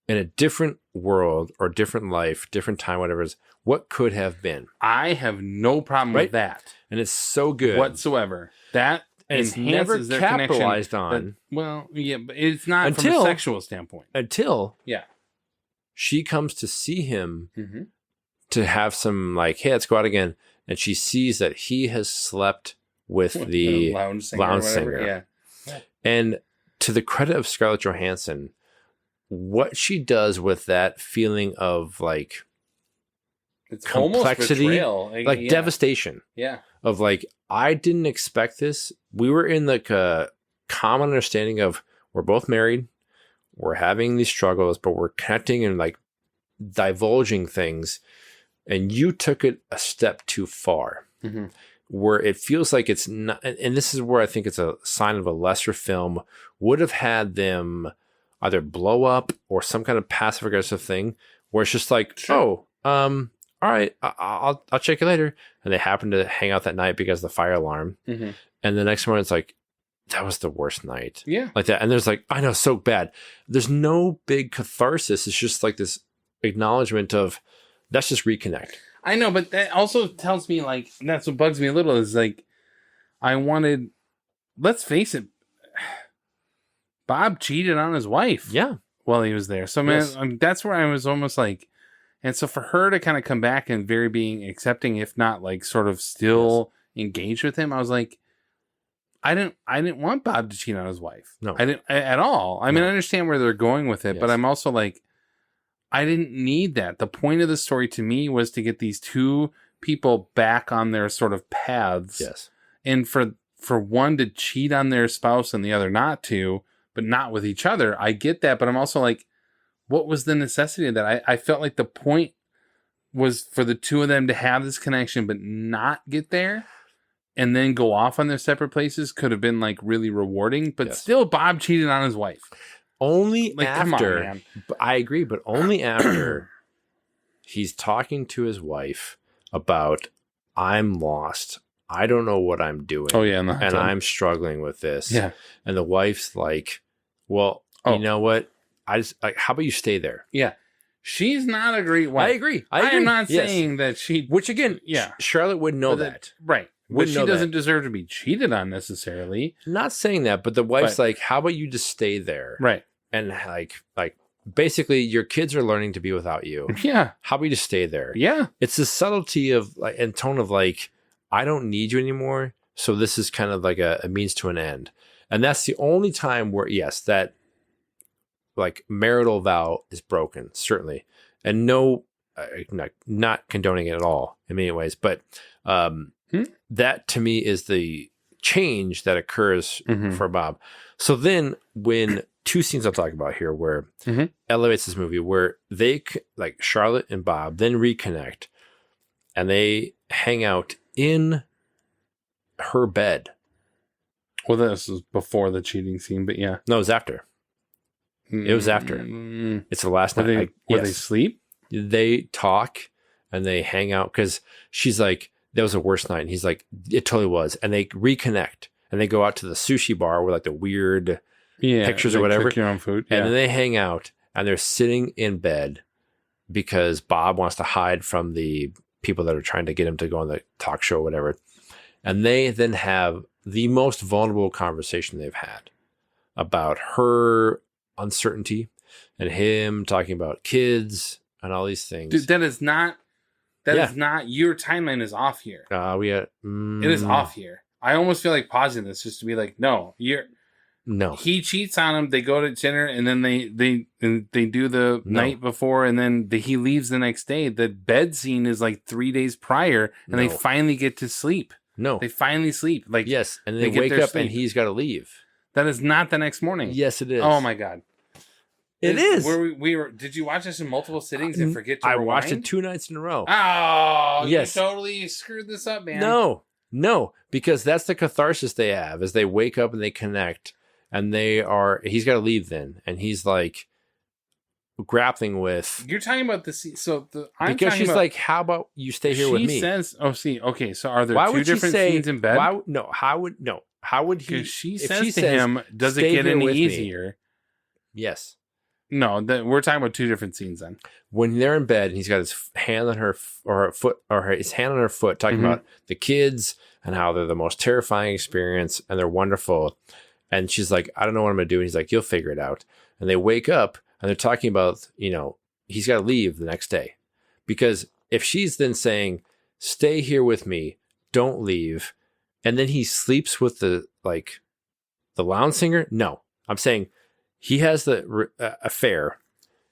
in a different world or different life, different time, whatever it is, what could have been. I have no problem with that. And it's so good. Whatsoever. That and it's never their capitalized on. Well, yeah, but it's not from a sexual standpoint. Until she comes to see him to have some like, hey, let's go out again. And she sees that he has slept with the lounge singer. Yeah. And to the credit of Scarlett Johansson, what she does with that feeling of like, it's complexity, like devastation. Yeah. Of like, I didn't expect this. We were in like a common understanding of, we're both married, we're having these struggles, but we're connecting and like divulging things. And you took it a step too far, where it feels like it's not. And this is where I think it's a sign of a lesser film. Would have had them either blow up or some kind of passive aggressive thing where it's just like, all right, I'll check you later. And they happen to hang out that night because of the fire alarm. And the next morning it's like, that was the worst night. Yeah. Like that. And there's like, I know, so bad. There's no big catharsis. It's just like this acknowledgement of, let's just reconnect. I know, but that also tells me, like, that's what bugs me a little, is like, let's face it, Bob cheated on his wife. Yeah. While he was there. So, man, that's where I was almost like, and so for her to kind of come back and very being accepting, if not like sort of still engaged with him, I was like, I didn't want Bob to cheat on his wife. No. I didn't at all. I mean, I understand where they're going with it, but I'm also like, I didn't need that. The point of the story to me was to get these two people back on their sort of paths. Yes. And for one to cheat on their spouse and the other not to, but not with each other. I get that, but I'm also like, what was the necessity of that? I felt like the point was for the two of them to have this connection, but not get there and then go off on their separate places could have been like really rewarding, but still Bob cheated on his wife. Only like, after, come on, man. I agree, but only after He's talking to his wife about, I'm lost. I don't know what I'm doing. Oh, yeah. In the hot and tub. I'm struggling with this. Yeah. And the wife's like, well, you know what? I just like, how about you stay there? Yeah. She's not a great wife. I agree. I am not saying that she. Which again, Yeah. Charlotte would know that. Right. But Wouldn't she know doesn't that. deserve to be cheated on necessarily. Not saying that, but the wife's like, how about you just stay there? Right. And like basically your kids are learning to be without you. Yeah. How about you just stay there? Yeah. It's the subtlety of like and tone of like, I don't need you anymore. So this is kind of like a means to an end. And that's the only time where, yes, that like marital vow is broken, certainly. And no, not condoning it at all in many ways, but that to me is the change that occurs for Bob. So then when two scenes I'll talk about here where elevates this movie, where they like Charlotte and Bob then reconnect and they hang out in her bed. Well, this was before the cheating scene, but yeah. No, it was after. It was after. It's the last night. Where they sleep? They talk and they hang out because she's like, that was the worst night. And he's like, it totally was. And they reconnect and they go out to the sushi bar with like the weird pictures or whatever. Cook your own food. And then they hang out and they're sitting in bed because Bob wants to hide from the people that are trying to get him to go on the talk show or whatever. And they then have the most vulnerable conversation they've had about her uncertainty and him talking about kids and all these things. Dude, that is not your timeline is off here. It It is off here. I almost feel like pausing this just to be like, no. He cheats on him. They go to dinner and then they do the night before and then he leaves the next day. The bed scene is like 3 days prior and they finally get to sleep. No. They finally sleep. Like yes, and they get wake their up sleep. and he's got to leave. That is not the next morning. Yes, it is. Oh my god. It is. We were. Did you watch this in multiple sittings and forget to I rewind? watched it 2 nights in a row. Oh, yes. You totally screwed this up, man. No, because that's the catharsis they have as they wake up and they connect and he's got to leave then. And he's like grappling with. You're talking about the scene. So because she's like, how about you stay here with me? She says, okay, so are there why two would different she say, scenes in bed? How would he? Because she says to him, does it "Stay get here any with me." easier? Yes. No, we're talking about two different scenes then. When they're in bed and he's got his hand on her his hand on her foot, talking about the kids and how they're the most terrifying experience and they're wonderful. And she's like, I don't know what I'm going to do. And he's like, you'll figure it out. And they wake up and they're talking about, he's got to leave the next day. Because if she's then saying, stay here with me, don't leave. And then he sleeps with the lounge singer. No, I'm saying he has the affair.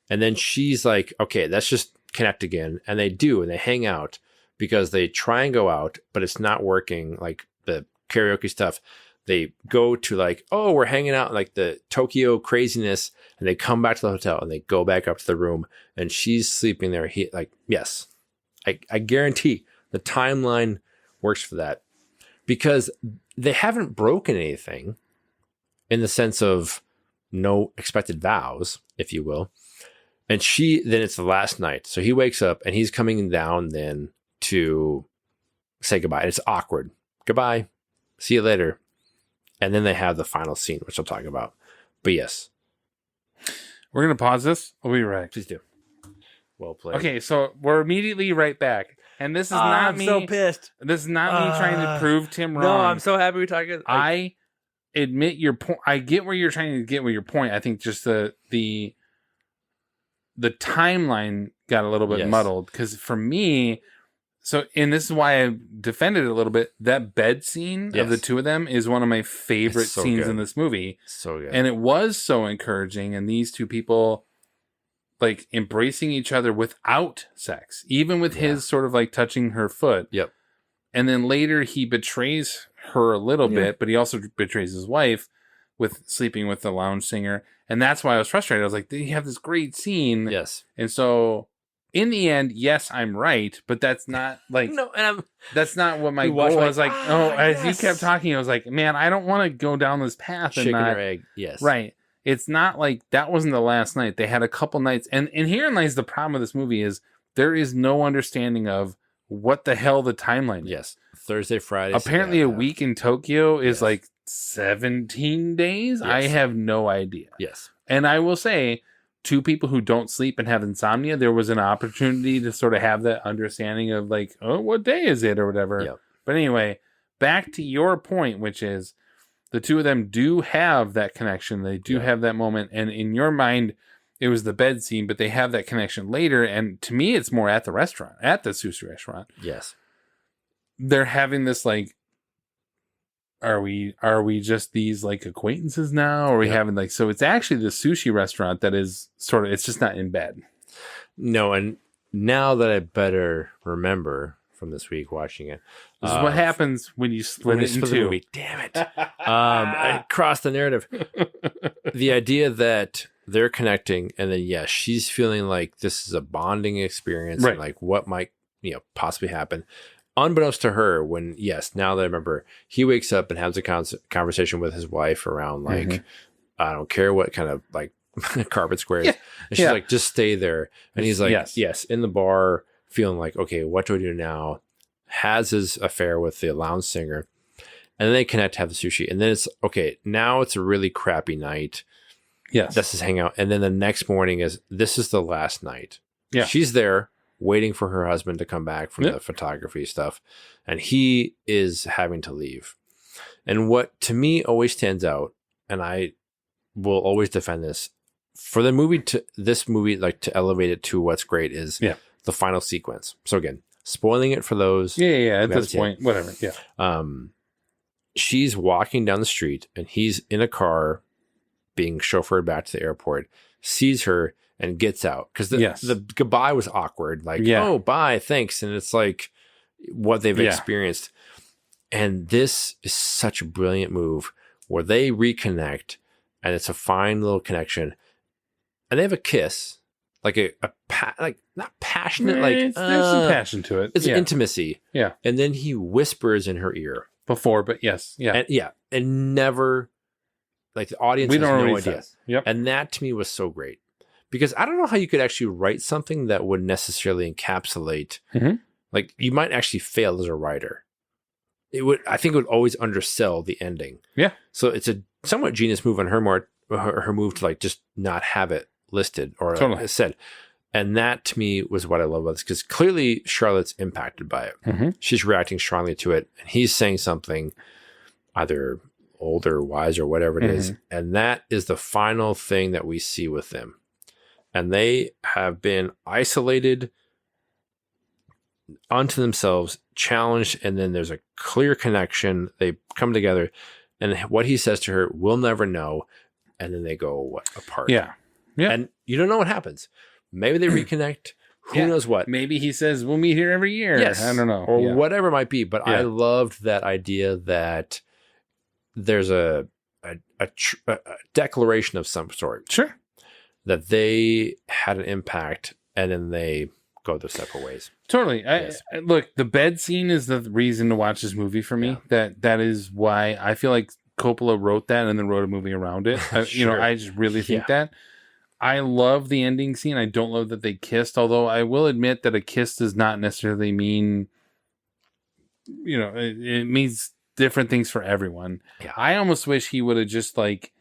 And then she's like, okay, let's just connect again. And they do. And they hang out because they try and go out, but it's not working. Like the karaoke stuff. They go to we're hanging out in like the Tokyo craziness, and they come back to the hotel and they go back up to the room and she's sleeping there. Yes, I guarantee the timeline works for that because they haven't broken anything in the sense of no expected vows, if you will. And then it's the last night. So he wakes up and he's coming down then to say goodbye. And it's awkward. Goodbye. See you later. And then they have the final scene, which I'll talk about. But yes. We're going to pause this. We'll be right. Please do. Well played. Okay, so we're immediately right back. And this is not I'm me. so pissed. This is not me trying to prove Tim wrong. No, I'm so happy we're talking. I admit your point. I get where you're trying to get with your point. I think just the timeline got a little bit muddled because for me, and this is why I defended it a little bit. That bed scene of the two of them is one of my favorite scenes in this movie. So good. And it was so encouraging. And these two people like embracing each other without sex, even with his sort of like touching her foot. Yep. And then later he betrays her a little bit, but he also betrays his wife with sleeping with the lounge singer. And that's why I was frustrated. I was like, they have this great scene. Yes. And so in the end, yes, I'm right, but that's not like that's not what my goal was. Like, as you kept talking, I was like, man, I don't want to go down this path. Chicken or egg, yes. Right. It's not like that wasn't the last night. They had a couple nights. And herein lies the problem with this movie is there is no understanding of what the hell the timeline is. Yes. Thursday, Friday. Apparently a week in Tokyo is Yes. like 17 days. I Yes. have no idea. Yes. And I will say, to people who don't sleep and have insomnia, there was an opportunity to sort of have that understanding of like, oh, what day is it or whatever. Yep. But anyway, back to your point, which is the two of them do have that connection. They do have that moment. And in your mind, it was the bed scene, but they have that connection later. And to me, it's more at the restaurant, at the sushi restaurant. Yes. They're having this like, are we just these like acquaintances now? Or are we having like, so it's actually the sushi restaurant that is sort of, it's just not in bed. No, and now that I better remember from this week watching it, This is what happens when you split it in the two. movie. Damn it! And cross the narrative. The idea that they're connecting, and then yes, she's feeling like this is a bonding experience, Right. and like what might possibly happen. Unbeknownst to her, when now that I remember, he wakes up and has a conversation with his wife around like, I don't care what kind of like carpet squares, and she's like, just stay there, and he's like, yes, in the bar, feeling like, okay, what do I do now? Has his affair with the lounge singer, and then they connect to have the sushi, and then it's okay. Now it's a really crappy night. Yes, that's his hangout, and then the next morning this is the last night. Yeah, she's there waiting for her husband to come back from the photography stuff, and he is having to leave. And what to me always stands out, and I will always defend this for the movie to elevate it to what's great is the final sequence. So again, spoiling it for those. At this point, whatever. Yeah. She's walking down the street and he's in a car being chauffeured back to the airport, sees her and gets out. Because the goodbye was awkward. Like, oh, bye, thanks. And it's like what they've experienced. And this is such a brilliant move where they reconnect and it's a fine little connection. And they have a kiss. Like like not passionate, like there's some passion to it. It's intimacy. Yeah. And then he whispers in her ear. Before, but yes. Yeah. And never, like the audience We has don't know no what he idea. says. Yep. And that to me was so great. Because I don't know how you could actually write something that would necessarily encapsulate, like you might actually fail as a writer. I think it would always undersell the ending. Yeah. So it's a somewhat genius move on her move to like just not have it listed or said. And that to me was what I love about this, because clearly Charlotte's impacted by it. She's reacting strongly to it, and he's saying something either old or wise or whatever it is. And that is the final thing that we see with them. And they have been isolated unto themselves, challenged, and then there's a clear connection. They come together, and what he says to her, we'll never know. And then they go apart. Yeah. And you don't know what happens. Maybe they reconnect. Who knows what? Maybe he says, we'll meet here every year. Yes. I don't know. Or whatever it might be. But I loved that idea that there's a declaration of some sort. Sure. That they had an impact and then they go their separate ways. Totally. Look, the bed scene is the reason to watch this movie for me. That is why I feel like Coppola wrote that and then wrote a movie around it. You know, I just really think that. I love the ending scene. I don't love that they kissed, although I will admit that a kiss does not necessarily mean, it means different things for everyone. Yeah. I almost wish he would have just like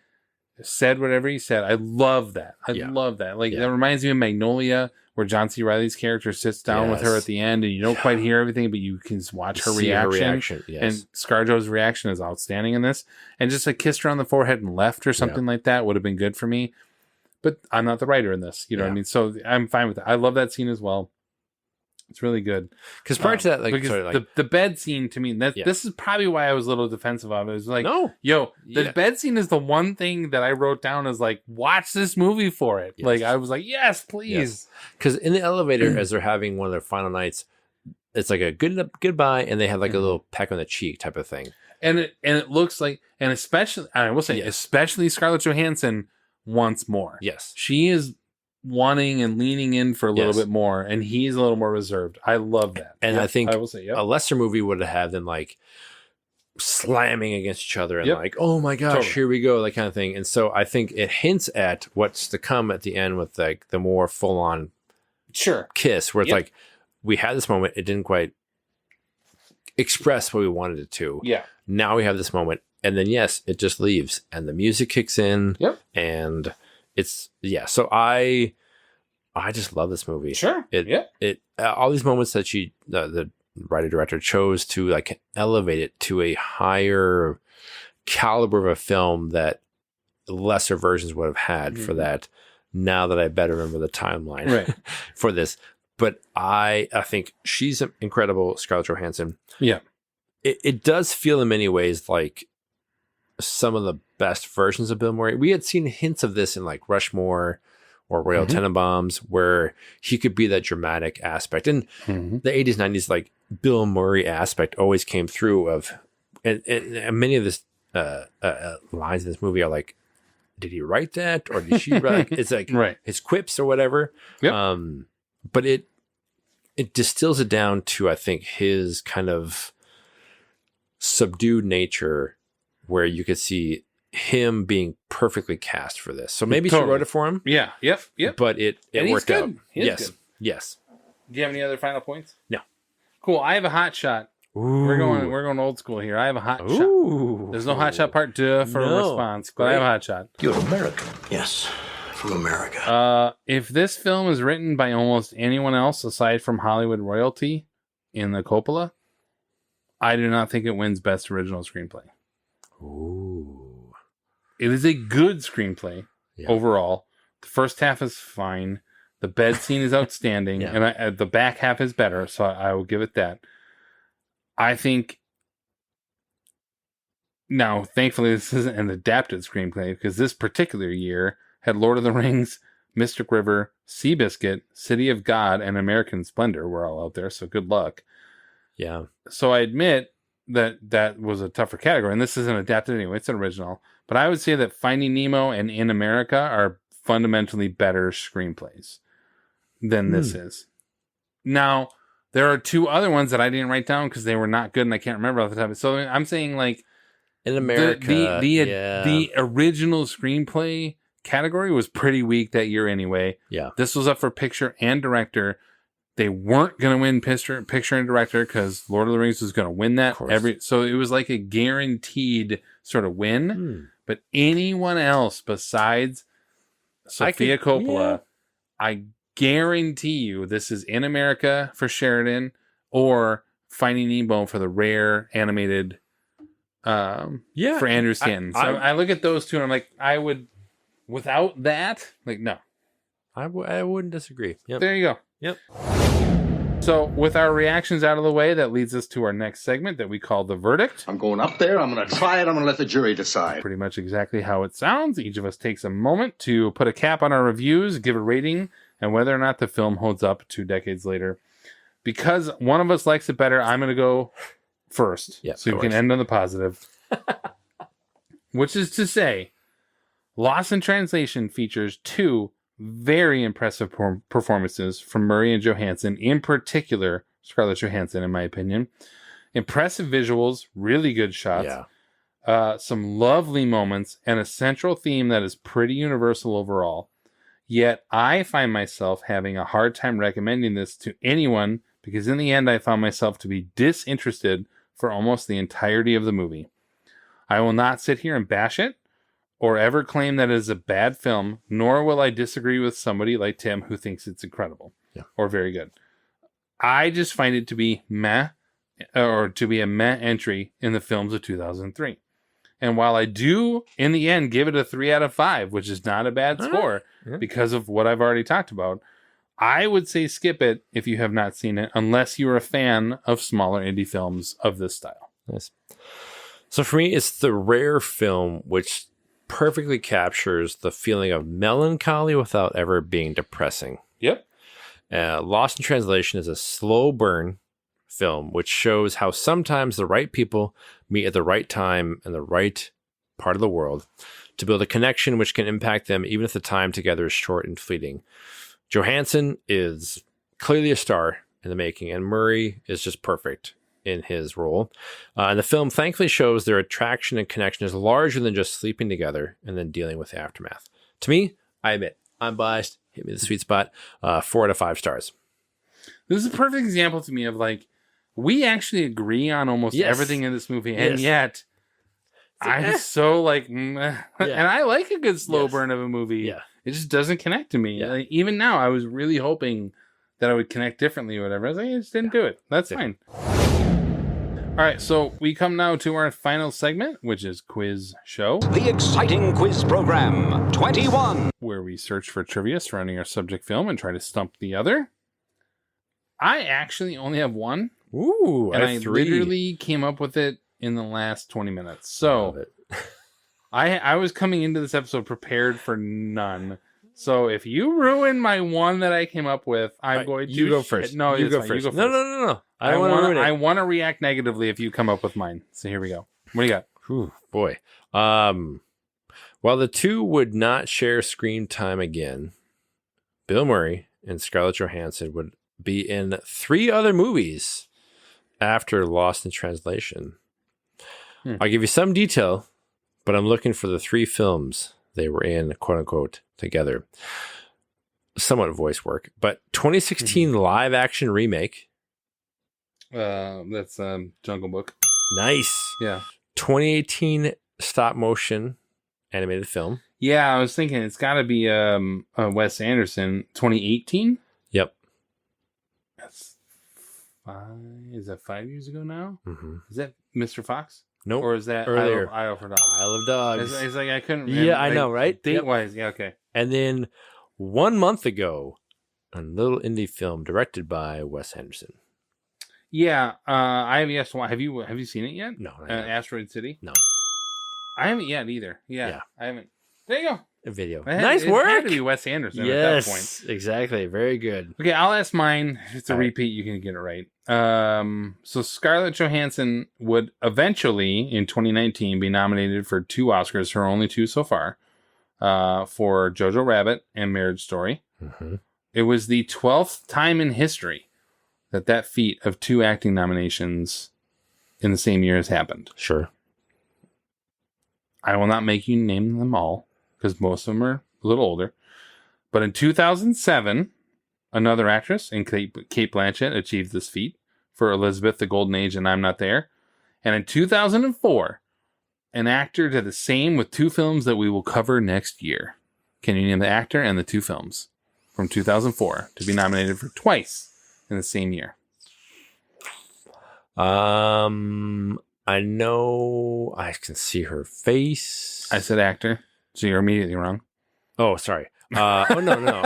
said whatever he said. I love that. I love that. Like that reminds me of Magnolia, where John C. Reilly's character sits down with her at the end, and you don't quite hear everything, but you can watch her reaction. And ScarJo's reaction is outstanding in this. And just a kissed her on the forehead and left or something like that would have been good for me. But I'm not the writer in this, you know what I mean? So I'm fine with that. I love that scene as well. It's really good. Because prior to that, the bed scene to me, this is probably why I was a little defensive of it. It was like, the bed scene is the one thing that I wrote down as like, watch this movie for it. Yes. Like I was like, yes, please. Because in the elevator, as they're having one of their final nights, it's like a goodbye, and they have like a little peck on the cheek type of thing. And it looks like, and especially, I will say, especially Scarlett Johansson wants more. Yes. She is wanting and leaning in for a little bit more, and he's a little more reserved. I love that. And I think I will say, a lesser movie would have had them like slamming against each other and like, oh my gosh, here we go, that kind of thing. And so I think it hints at what's to come at the end with like the more full on Sure. kiss where it's like we had this moment, it didn't quite express what we wanted it to. Yeah. Now we have this moment, and then yes, it just leaves, and the music kicks in. Yep. And it's So I just love this movie. Sure. It all these moments that the writer director chose to like elevate it to a higher caliber of a film that lesser versions would have had for that. Now that I better remember the timeline for this, but I think she's incredible, Scarlett Johansson. Yeah. It does feel in many ways like some of the best versions of Bill Murray. We had seen hints of this in like Rushmore or Royal Tenenbaums, where he could be that dramatic aspect. And the 80s, 90s, like Bill Murray aspect always came through of, and many of this lines in this movie are like, did he write that? Or did she write? It's like his quips or whatever. Yep. But it distills it down to, I think, his kind of subdued nature, where you could see him being perfectly cast for this. So maybe she wrote it for him. Yeah. Yep. But it worked out. Yes. Good. Yes. Do you have any other final points? No. Cool. I have a hot shot. Ooh. We're going old school here. I have a hot Ooh. shot. There's no hot shot part 2 for a response, but I have a hot shot. You're American. Yes, from America. If this film is written by almost anyone else aside from Hollywood royalty in the Coppola, I do not think it wins Best Original Screenplay. Ooh. It is a good screenplay overall. The first half is fine. The bed scene is outstanding, and the back half is better, so I will give it that. I think now, thankfully, this isn't an adapted screenplay, because this particular year had Lord of the Rings, Mystic River, Seabiscuit, City of God, and American Splendor were all out there, so good luck. Yeah. So I admit that was a tougher category, and this isn't adapted anyway, it's an original. But I would say that Finding Nemo and In America are fundamentally better screenplays than this is. Now, there are 2 other ones that I didn't write down because they were not good and I can't remember off the top of it. So I'm saying, like, In America, the original screenplay category was pretty weak that year anyway. Yeah. This was up for picture and director. They weren't going to win picture and director because Lord of the Rings was going to win that so it was like a guaranteed sort of win. But anyone else besides Sofia Coppola, I guarantee you this is In America for Sheridan or Finding Nemo for the rare animated for Andrew Stanton. So I look at those 2 and I'm like, I would, without that, like, no. I wouldn't disagree. Yep. There you go. Yep. So with our reactions out of the way, that leads us to our next segment that we call The Verdict. I'm going up there. I'm going to try it. I'm going to let the jury decide. Pretty much exactly how it sounds. Each of us takes a moment to put a cap on our reviews, give a rating, and whether or not the film holds up 2 decades later. Because one of us likes it better, I'm going to go first. Yeah, so you can end on the positive. Which is to say, Lost in Translation features 2 very impressive performances from Murray and Johansson, in particular Scarlett Johansson, in my opinion. Impressive visuals, really good shots, some lovely moments, and a central theme that is pretty universal overall. Yet I find myself having a hard time recommending this to anyone because in the end I found myself to be disinterested for almost the entirety of the movie. I will not sit here and bash it or ever claim that it is a bad film, nor will I disagree with somebody like Tim who thinks it's incredible or very good. I just find it to be meh, or to be a meh entry in the films of 2003. And while I do, in the end, give it a 3 out of 5, which is not a bad score because of what I've already talked about, I would say skip it if you have not seen it, unless you're a fan of smaller indie films of this style. Nice. So for me, it's the rare film which perfectly captures the feeling of melancholy without ever being depressing. Yep. Lost in Translation is a slow burn film which shows how sometimes the right people meet at the right time in the right part of the world to build a connection which can impact them even if the time together is short and fleeting. Johansson is clearly a star in the making, and Murray is just perfect in his role. And the film thankfully shows their attraction and connection is larger than just sleeping together and then dealing with the aftermath. To me, I admit, I'm biased. hit me the sweet spot. 4 out of 5 stars. This is a perfect example to me of like, we actually agree on almost everything in this movie, and yet I'm so like, and I like a good slow burn of a movie. Yeah. It just doesn't connect to me. Yeah. Like, even now, I was really hoping that I would connect differently or whatever. I was like, I just didn't do it. That's fine. All right, so we come now to our final segment, which is Quiz Show. The exciting quiz program, 21. Where we search for trivia surrounding our subject film and try to stump the other. I actually only have one. Ooh, and I I have 3. literally came up with it in the last 20 minutes. So I was coming into this episode prepared for none. So if you ruin my one that I came up with, I'm going to... You go first. No, you it's go fine. first. You go No, first. no. I want to react negatively if you come up with mine. So here we go. What do you got? Whew, boy. While the two would not share screen time again, Bill Murray and Scarlett Johansson would be in 3 other movies after Lost in Translation. I'll give you some detail, but I'm looking for the 3 films they were in, quote unquote, together. Somewhat voice work, but 2016 live action remake. That's Jungle Book. Nice. Yeah. 2018 stop motion animated film. Yeah, I was thinking it's got to be Wes Anderson. 2018. Yep. That's 5. Is that 5 years ago now? Mm-hmm. Is that Mr. Fox? Nope. Or is that earlier? Isle for Dogs? Isle of Dogs. It's like I couldn't. Yeah, I know, right? Date wise, yeah, okay. And then 1 month ago, a little indie film directed by Wes Anderson. Yeah, I have yes. Have you seen it yet? No, Asteroid City. No, I haven't yet either. Yeah, I haven't. There you go. A video. Nice work. It had to be Wes Anderson at that point. Exactly. Very good. Okay, I'll ask mine. If it's a repeat, you can get it right. So Scarlett Johansson would eventually, in 2019, be nominated for 2 Oscars, her only 2 so far, for Jojo Rabbit and Marriage Story. Mm-hmm. It was the 12th time in history that feat of 2 acting nominations in the same year has happened. Sure. I will not make you name them all, because most of them are a little older. But in 2007, another actress, in Kate Blanchett, achieved this feat for Elizabeth, The Golden Age, and I'm Not There. And in 2004, an actor did the same with 2 films that we will cover next year. Can you name the actor and the 2 films from 2004 to be nominated for twice in the same year? I know I can see her face. I said actor, so you're immediately wrong. Oh, sorry. No.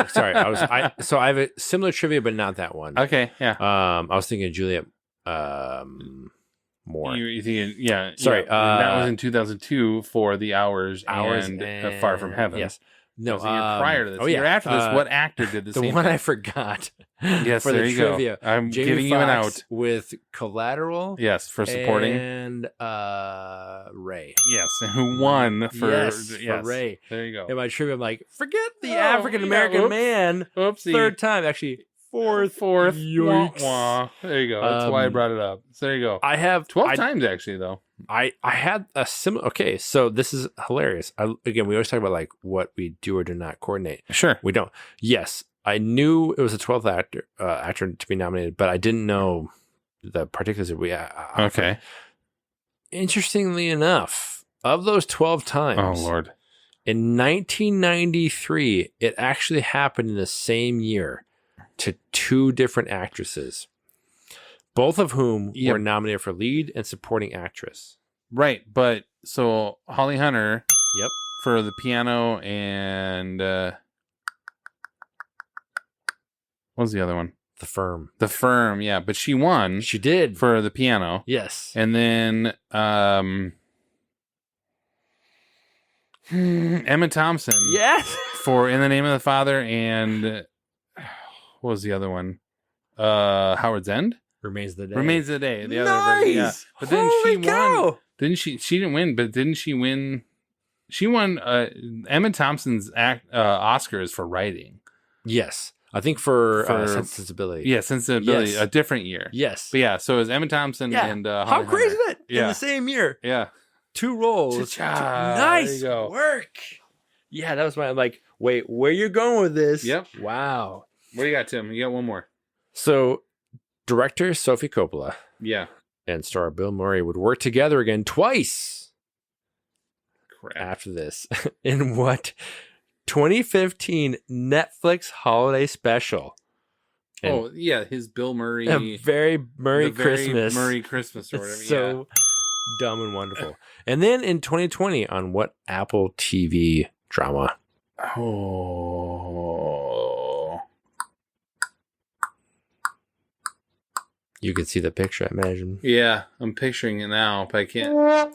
Sorry. I have a similar trivia, but not that one. Okay, yeah. I was thinking Juliet Moore. You thinking, yeah. Sorry. Yeah. That was in 2002 for The Hours and Far From Heaven. Yes. No, so you're prior to this. Oh, yeah. You're after this. What actor did the same one thing? I forgot. Yes, for there the you trivia. go. I'm Jamie giving you an Foxx out. With Collateral. Yes, for supporting. And Ray. Yes, who won for for Ray. There you go. In my trivia, I'm like, forget the African American oops. man. Oopsie. 3rd time, actually. Fourth. Wah, Yikes. wah. There you go. That's why I brought it up. So there you go. I have 12 times actually, though. I had a similar. Okay, so this is hilarious. Again, we always talk about like what we do or do not coordinate. Sure, we don't. Yes, I knew it was a 12th actor to be nominated, but I didn't know the particulars that we. Okay. Interestingly enough, of those 12 times, oh Lord, in 1993, it actually happened in the same year to 2 different actresses, both of whom were nominated for lead and supporting actress. Right, but so Holly Hunter, yep, for The Piano, and what was the other one? The Firm. The Firm, yeah, but she won. She did for The Piano. Yes, and then Emma Thompson. Yes, for In the Name of the Father, and what was the other one? Howard's End. Remains the Day. Remains the Day. The nice. other version, yeah. But then Holy she cow. won. Didn't she? She didn't win, but didn't she win? She won Emma Thompson's Oscars for writing. Yes, I think for Sensibility. Yeah, Sensibility. Yes. A different year. Yes, but yeah. So it was Emma Thompson and how Holly crazy Hunter. is that? In the same year. Yeah, 2 roles. Cha-cha. Nice There you go. work. Yeah, that was my like. Wait, where you going with this? Yep. Wow. What do you got, Tim? You got one more. So, director Sophie Coppola Yeah. and star Bill Murray would work together again twice Crap. after this in what 2015 Netflix holiday special. And Oh yeah, his Bill Murray. a very Murray the very Christmas. Murray Christmas or whatever. It's so dumb and wonderful. And then in 2020 on what Apple TV drama? yeah. Oh. You could see the picture, I imagine. Yeah, I'm picturing it now, but I can't. I'll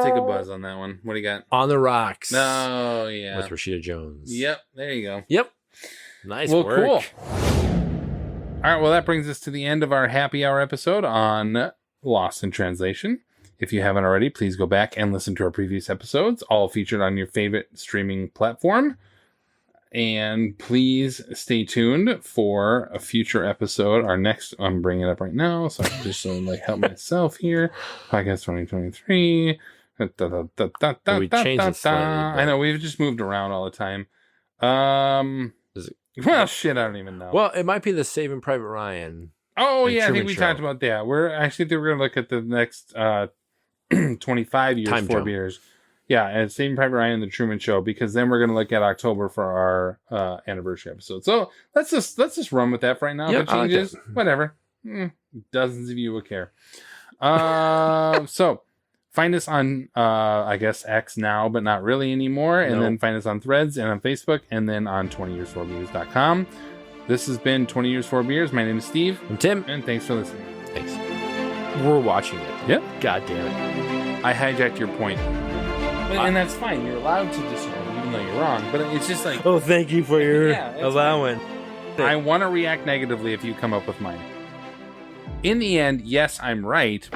take a buzz on that one. What do you got? On the Rocks. Oh yeah. With Rashida Jones. Yep. There you go. Yep. Nice Well, work. cool. All right, well, that brings us to the end of our happy hour episode on Lost in Translation. If you haven't already, please go back and listen to our previous episodes, all featured on your favorite streaming platform. And please stay tuned for a future episode. Our next, I'm bringing it up right now, so I can just like help myself here. Podcast 2023. We changed it slightly, I know, we've just moved around all the time. Is it? Well, shit, I don't even know. Well, it might be the Saving Private Ryan. Oh, and yeah, I Truman think we Show. talked about that. We're actually we're going to look at the next 25 years Time for jump. beers. Yeah, and Saving Private Ryan and the Truman Show, because then we're going to look at October for our anniversary episode. So let's just run with that for right now. Yeah, If it I like changes, whatever. Dozens of you will care. So find us on, I guess, X now, but not really anymore. And No. then find us on Threads and on Facebook, and then on 20years4beers.com. This has been 20 Years 4 Beers. My name is Steve. I'm Tim. And thanks for listening. Thanks. We're watching it. Yep. God damn it. I hijacked your point. And that's fine. You're allowed to disagree, even though you're wrong. But it's just like, Oh, thank you for your Yeah, it's allowing. I want to react negatively if you come up with mine. In the end, yes, I'm right,